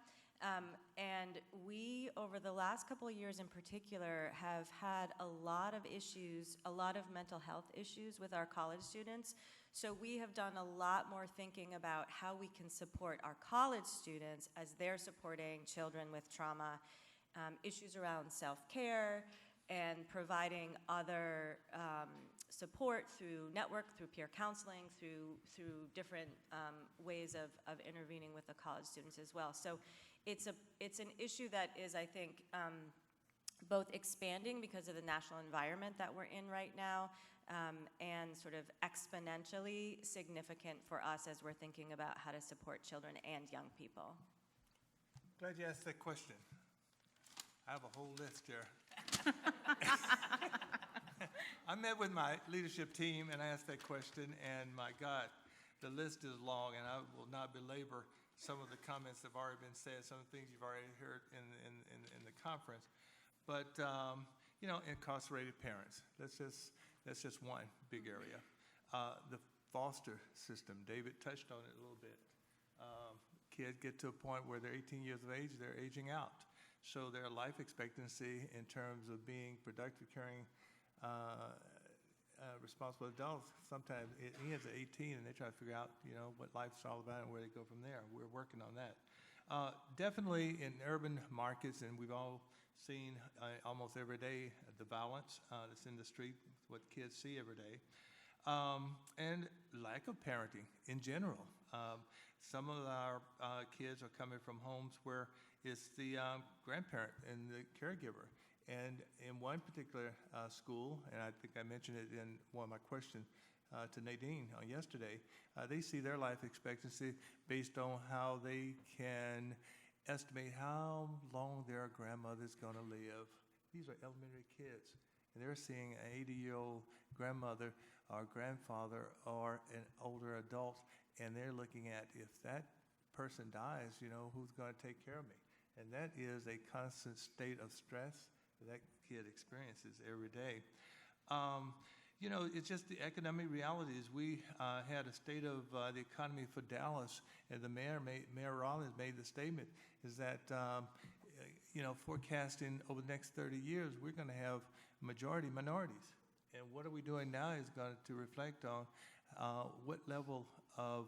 And we, over the last couple of years in particular, have had a lot of issues, a lot of mental health issues with our college students. So we have done a lot more thinking about how we can support our college students as they're supporting children with trauma, issues around self-care, and providing other support through network, through peer counseling, through different ways of intervening with the college students as well. So it's an issue that is, I think, both expanding because of the national environment that we're in right now, and sort of exponentially significant for us as we're thinking about how to support children and young people. Glad you asked that question. I have a whole list here. I met with my leadership team and I asked that question, and my God, the list is long, and I will not belabor some of the comments that have already been said, some of the things you've already heard in the conference. But incarcerated parents. That's just one big area. The foster system. David touched on it a little bit. Kids get to a point where they're 18 years of age, they're aging out. So their life expectancy in terms of being productive, caring, responsible adults, sometimes it ends at 18 and they try to figure out, what life's all about and where they go from there. We're working on that. Definitely in urban markets, and we've all seen almost every day the violence that's in the street what kids see every day. And lack of parenting in general. Some of our kids are coming from homes where it's the grandparent and the caregiver. And in one particular school, and I think I mentioned it in one of my questions to Nadine yesterday, they see their life expectancy based on how they can estimate how long their grandmother's going to live. These are elementary kids, and they're seeing an 80-year-old grandmother or grandfather or an older adult, and they're looking at, if that person dies, who's going to take care of me? And that is a constant state of stress that kid experiences every day. It's just the economic realities. We had a state of the economy for Dallas, and the Mayor Rollins made the statement, is that, forecasting over the next 30 years, we're going to have majority minorities. And what are we doing now is going to reflect on what level of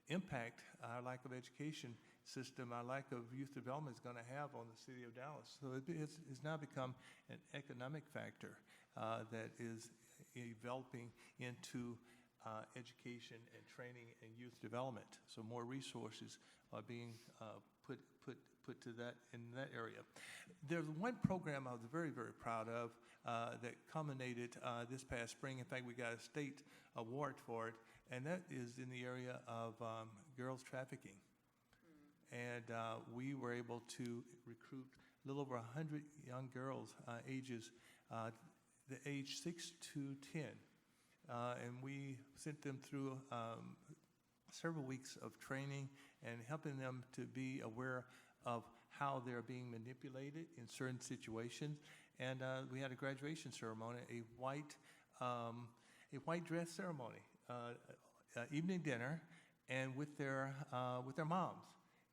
impact our lack of education system, our lack of youth development is going to have on the city of Dallas. So it's now become an economic factor that is developing into education and training and youth development. So more resources are being put to that in that area. There's one program I was very, very proud of that culminated this past spring. In fact, we got a state award for it, and that is in the area of girls trafficking. And we were able to recruit a little over 100 young girls, ages the age 6 to 10. And we sent them through several weeks of training and helping them to be aware of how they're being manipulated in certain situations. And we had a graduation ceremony, a white dress ceremony, evening dinner, and with their moms.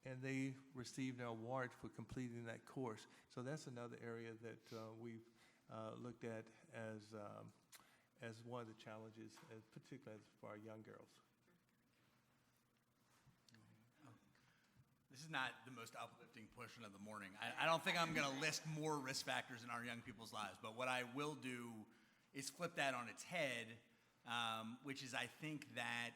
And they received an award for completing that course. So that's another area that we've looked at as one of the challenges, particularly for our young girls. This is not the most uplifting portion of the morning. I don't think I'm going to list more risk factors in our young people's lives, but what I will do is flip that on its head, which is I think that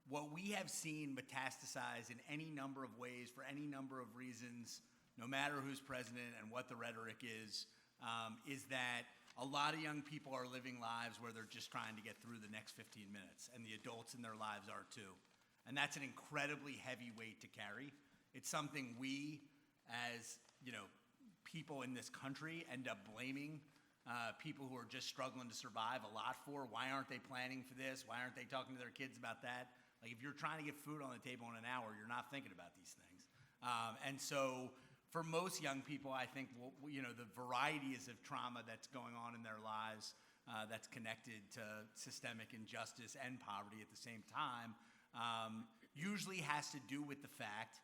what we have seen metastasize in any number of ways for any number of reasons, no matter who's president and what the rhetoric is that a lot of young people are living lives where they're just trying to get through the next 15 minutes, and the adults in their lives are too. And that's an incredibly heavy weight to carry. It's something we, as people in this country, end up blaming people who are just struggling to survive a lot for. Why aren't they planning for this? Why aren't they talking to their kids about that? Like, if you're trying to get food on the table in an hour, you're not thinking about these things. And so for most young people, I think, the varieties of trauma that's going on in their lives that's connected to systemic injustice and poverty at the same time usually has to do with the fact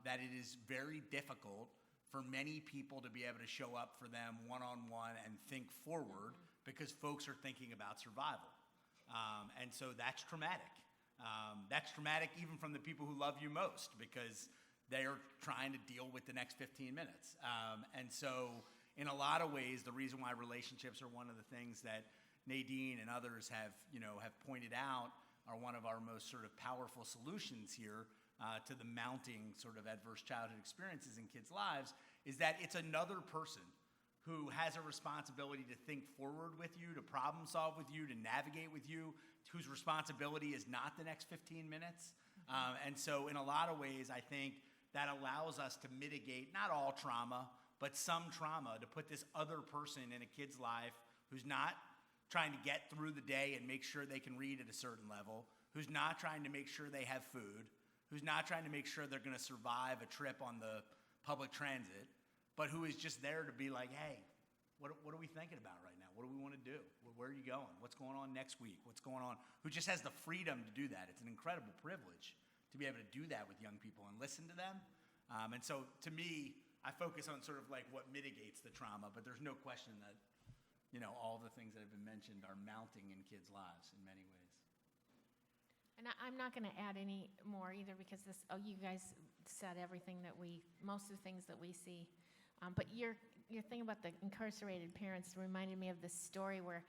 that it is very difficult for many people to be able to show up for them one-on-one and think forward because folks are thinking about survival. And so that's traumatic. That's traumatic even from the people who love you most because they are trying to deal with the next 15 minutes. And so in a lot of ways, the reason why relationships are one of the things that Nadine and others have pointed out are one of our most sort of powerful solutions here to the mounting sort of adverse childhood experiences in kids' lives is that it's another person who has a responsibility to think forward with you, to problem solve with you, to navigate with you, whose responsibility is not the next 15 minutes. And so in a lot of ways, I think that allows us to mitigate not all trauma, but some trauma, to put this other person in a kid's life who's not trying to get through the day and make sure they can read at a certain level, who's not trying to make sure they have food, who's not trying to make sure they're going to survive a trip on the public transit, but who is just there to be like, hey, what are we thinking about right now? What do we want to do? Where are you going? What's going on next week? What's going on? Who just has the freedom to do that. It's an incredible privilege to be able to do that with young people and listen to them. And so to me, I focus on sort of like what mitigates the trauma, but there's no question that, all the things that have been mentioned are mounting in kids' lives in many ways. And I'm not going to add any more either because you guys said everything most of the things that we see. But your thing about the incarcerated parents reminded me of this story where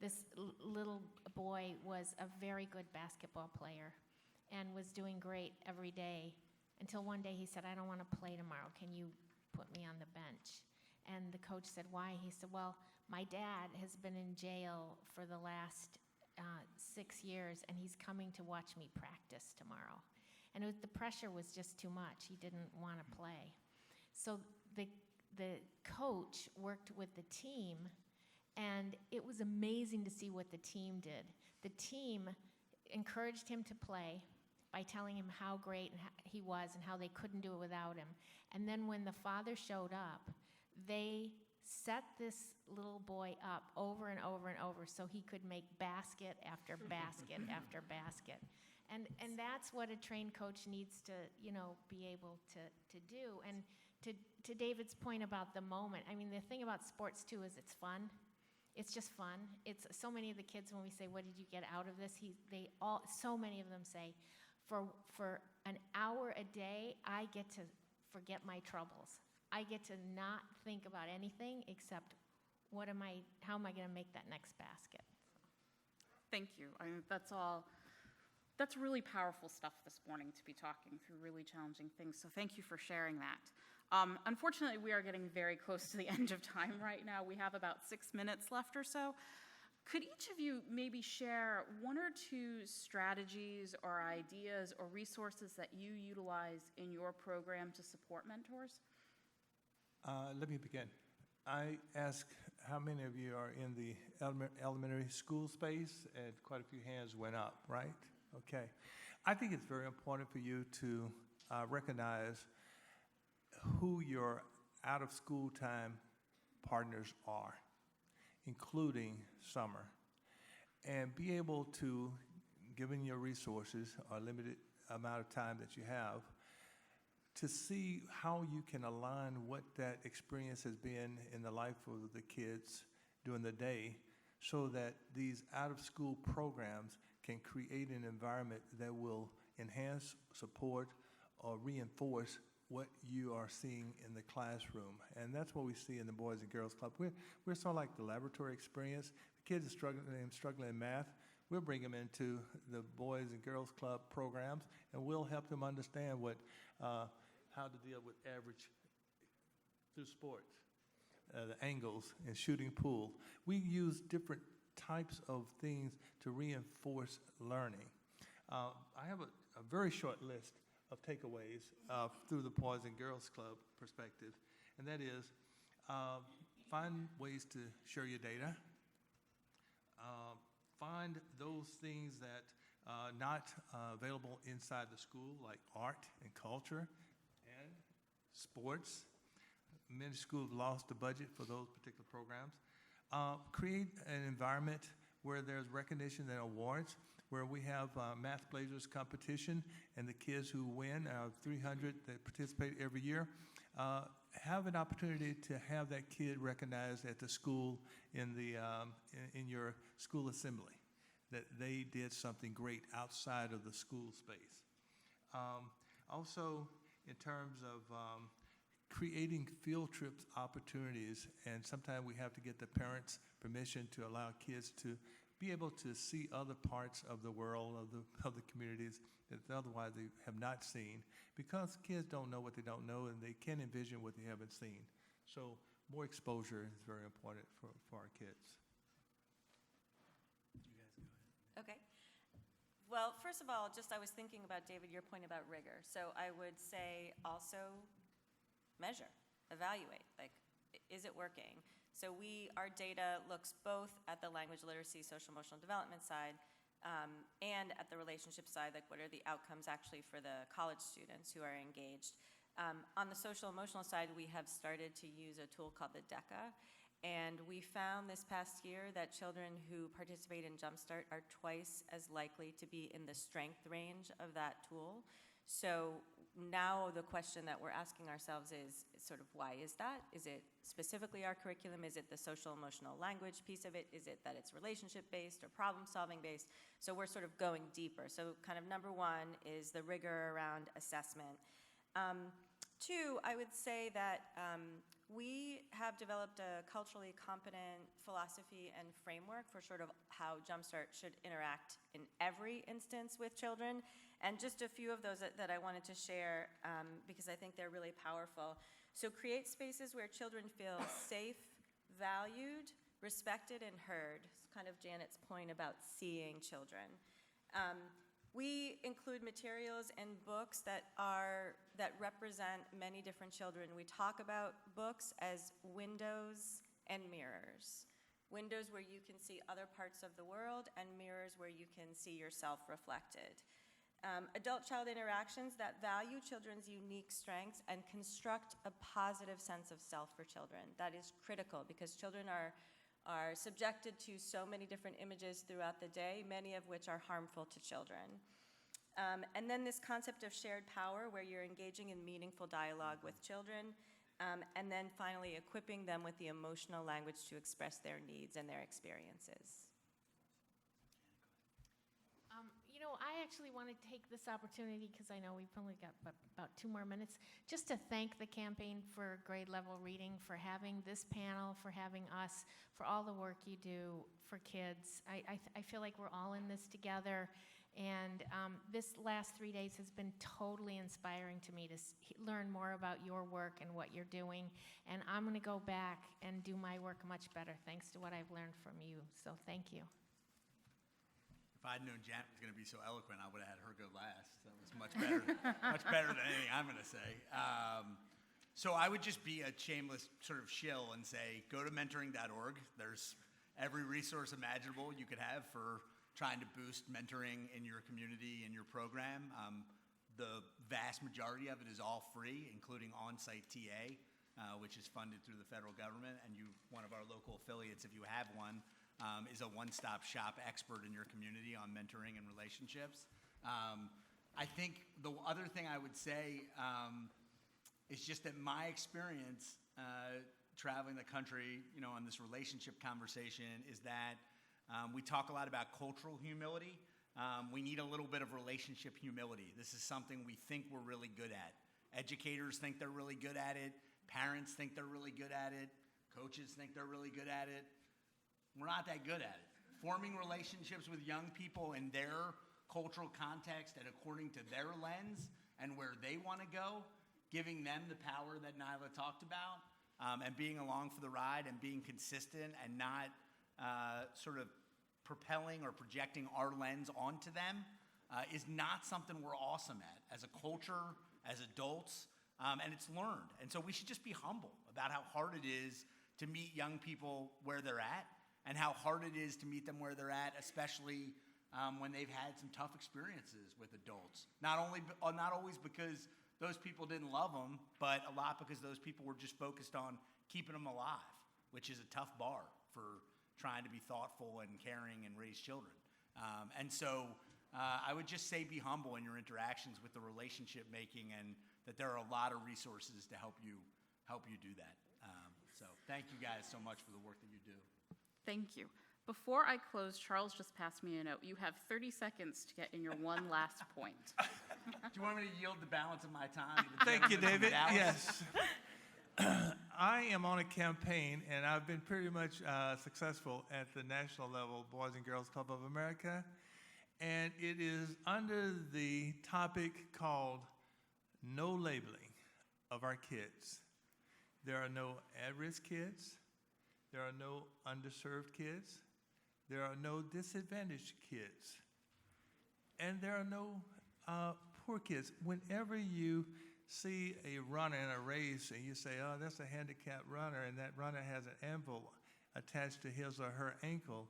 this little boy was a very good basketball player and was doing great every day until one day he said, I don't want to play tomorrow. Can you put me on the bench? And the coach said, why? He said, well, my dad has been in jail for the last 6 years, and he's coming to watch me practice tomorrow. And the pressure was just too much. He didn't want to play. So the coach worked with the team, and it was amazing to see what the team did. The team encouraged him to play by telling him how great he was and how they couldn't do it without him. And then when the father showed up, they set this little boy up over and over and over so he could make basket after basket after basket. And that's what a trained coach needs to, be able to do. And to David's point about the moment, I mean, the thing about sports too is it's fun. It's just fun. It's so many of the kids, when we say, what did you get out of this? So many of them say, for an hour a day, I get to forget my troubles. I get to not think about anything except how am I going to make that next basket? Thank you. I mean, that's really powerful stuff this morning to be talking through really challenging things. So thank you for sharing that. Unfortunately, we are getting very close to the end of time right now. We have about 6 minutes left or so. Could each of you maybe share one or two strategies or ideas or resources that you utilize in your program to support mentors? Let me begin. I ask how many of you are in the elementary school space, and quite a few hands went up, right? Okay. I think it's very important for you to recognize who your out-of-school time partners are, including summer, and be able to, given your resources or limited amount of time that you have, to see how you can align what that experience has been in the life of the kids during the day so that these out-of-school programs can create an environment that will enhance, support, or reinforce what you are seeing in the classroom. And that's what we see in the Boys and Girls Club. We're sort of like the laboratory experience. The kids are struggling in math. We'll bring them into the Boys and Girls Club programs, and we'll help them understand how to deal with average through sports, the angles and shooting pool. We use different types of things to reinforce learning. I have a very short list of takeaways through the Boys and Girls Club perspective, and that is find ways to share your data, find those things that are not available inside the school, like art and culture and sports. Many schools have lost the budget for those particular programs. Create an environment where there's recognition and awards, where we have Math Blazers competition, and the kids who win, 300 that participate every year, have an opportunity to have that kid recognized at the school in your school assembly, that they did something great outside of the school space. Also, in terms of creating field trips opportunities, and sometimes we have to get the parents' permission to allow kids to be able to see other parts of the world, of the communities that otherwise they have not seen, because kids don't know what they don't know, and they can't envision what they haven't seen. So more exposure is very important for our kids. You guys go ahead. Okay. Well, first of all, I was thinking about, David, your point about rigor. So I would say also measure, evaluate, like, is it working? So our data looks both at the language literacy, social emotional development side, and at the relationship side, like what are the outcomes actually for the college students who are engaged. On the social emotional side, we have started to use a tool called the DECA, and we found this past year that children who participate in Jumpstart are twice as likely to be in the strength range of that tool. So now the question that we're asking ourselves is sort of, why is that? Is it specifically our curriculum? Is it the social emotional language piece of it? Is it that it's relationship based or problem solving based? So we're sort of going deeper. So kind of number one is the rigor around assessment. Two, I would say that We have developed a culturally competent philosophy and framework for sort of how Jumpstart should interact in every instance with children. And just a few of those that I wanted to share because I think they're really powerful. So create spaces where children feel safe, valued, respected, and heard. It's kind of Janet's point about seeing children. We include materials and books that represent many different children. We talk about books as windows and mirrors. Windows where you can see other parts of the world, and mirrors where you can see yourself reflected. Adult-child interactions that value children's unique strengths and construct a positive sense of self for children. That is critical because children are subjected to so many different images throughout the day, many of which are harmful to children. And then this concept of shared power where you're engaging in meaningful dialogue with children, and then finally equipping them with the emotional language to express their needs and their experiences. I actually want to take this opportunity, because I know we've only got about 2 more minutes, just to thank the Campaign for Grade Level Reading for having this panel, for having us, for all the work you do for kids. I feel like we're all in this together, and this last 3 days has been totally inspiring to me to learn more about your work and what you're doing, and I'm going to go back and do my work much better thanks to what I've learned from you, so thank you. If I'd known Janet was going to be so eloquent, I would have had her go last. That was much better, much better than anything I'm going to say. So I would just be a shameless sort of shill and say, go to mentoring.org. There's every resource imaginable you could have for trying to boost mentoring in your community, in your program. The vast majority of it is all free, including on-site TA, which is funded through the federal government. And one of our local affiliates, if you have one, is a one-stop shop expert in your community on mentoring and relationships. I think the other thing I would say is just that my experience traveling the country, on this relationship conversation is that we talk a lot about cultural humility. We need a little bit of relationship humility. This is something we think we're really good at. Educators think they're really good at it. Parents think they're really good at it. Coaches think they're really good at it. We're not that good at it. Forming relationships with young people in their cultural context and according to their lens and where they want to go, giving them the power that Naila talked about, and being along for the ride and being consistent and not sort of propelling or projecting our lens onto them is not something we're awesome at as a culture, as adults, and it's learned. And so we should just be humble about how hard it is to meet young people where they're at, and how hard it is to meet them where they're at, especially when they've had some tough experiences with adults. Not always because those people didn't love them, but a lot because those people were just focused on keeping them alive, which is a tough bar for trying to be thoughtful and caring and raise children. And so I would just say be humble in your interactions with the relationship making, and that there are a lot of resources to help you do that. So thank you guys so much for the work that you do. Thank you. Before I close, Charles just passed me a note. You have 30 seconds to get in your one last point. Do you want me to yield the balance of my time? To the Thank you, gentleman from David. Dallas? Yes. I am on a campaign, and I've been pretty much successful at the national level, Boys and Girls Club of America, and it is under the topic called No Labeling of Our Kids. There are no at-risk kids. There are no underserved kids. There are no disadvantaged kids. And there are no poor kids. Whenever you see a runner in a race and you say, oh, that's a handicapped runner, and that runner has an anvil attached to his or her ankle,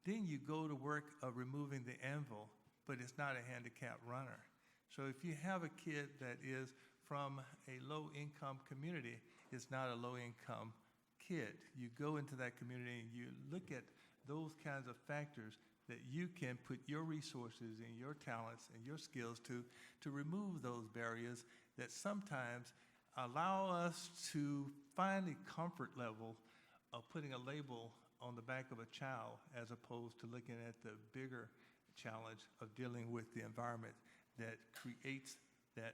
then you go to work of removing the anvil, but it's not a handicapped runner. So if you have a kid that is from a low-income community, it's not a low-income kid. You go into that community and you look at those kinds of factors that you can put your resources and your talents and your skills to remove those barriers that sometimes allow us to find a comfort level of putting a label on the back of a child as opposed to looking at the bigger challenge of dealing with the environment that creates that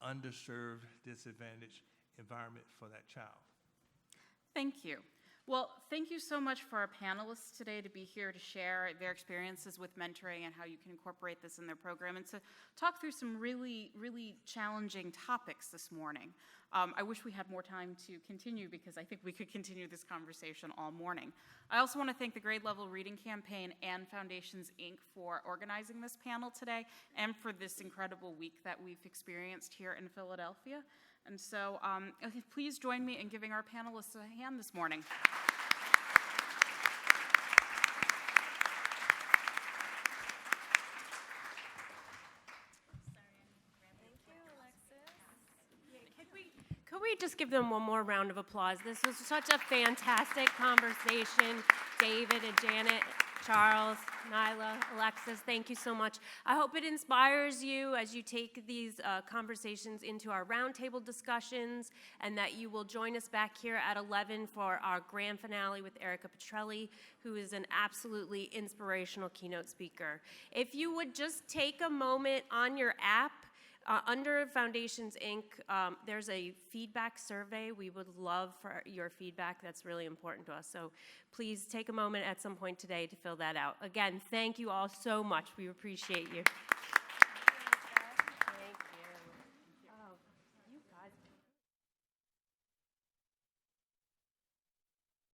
underserved, disadvantaged environment for that child. Thank you. Well, thank you so much for our panelists today to be here to share their experiences with mentoring and how you can incorporate this in their program and to talk through some really, really challenging topics this morning. I wish we had more time to continue because I think we could continue this conversation all morning. I also want to thank the Grade Level Reading Campaign and Foundations, Inc. for organizing this panel today and for this incredible week that we've experienced here in Philadelphia. And so please join me in giving our panelists a hand this morning. Could we just give them one more round of applause? This was such a fantastic conversation. David and Janet, Charles, Naila, Alexis, thank you so much. I hope it inspires you as you take these conversations into our roundtable discussions, and that you will join us back here at 11 for our grand finale with Erica Petrelli, who is an absolutely inspirational keynote speaker. If you would just take a moment on your app, under Foundations, Inc., there's a feedback survey. We would love for your feedback. That's really important to us. So please take a moment at some point today to fill that out. Again, thank you all so much. We appreciate you.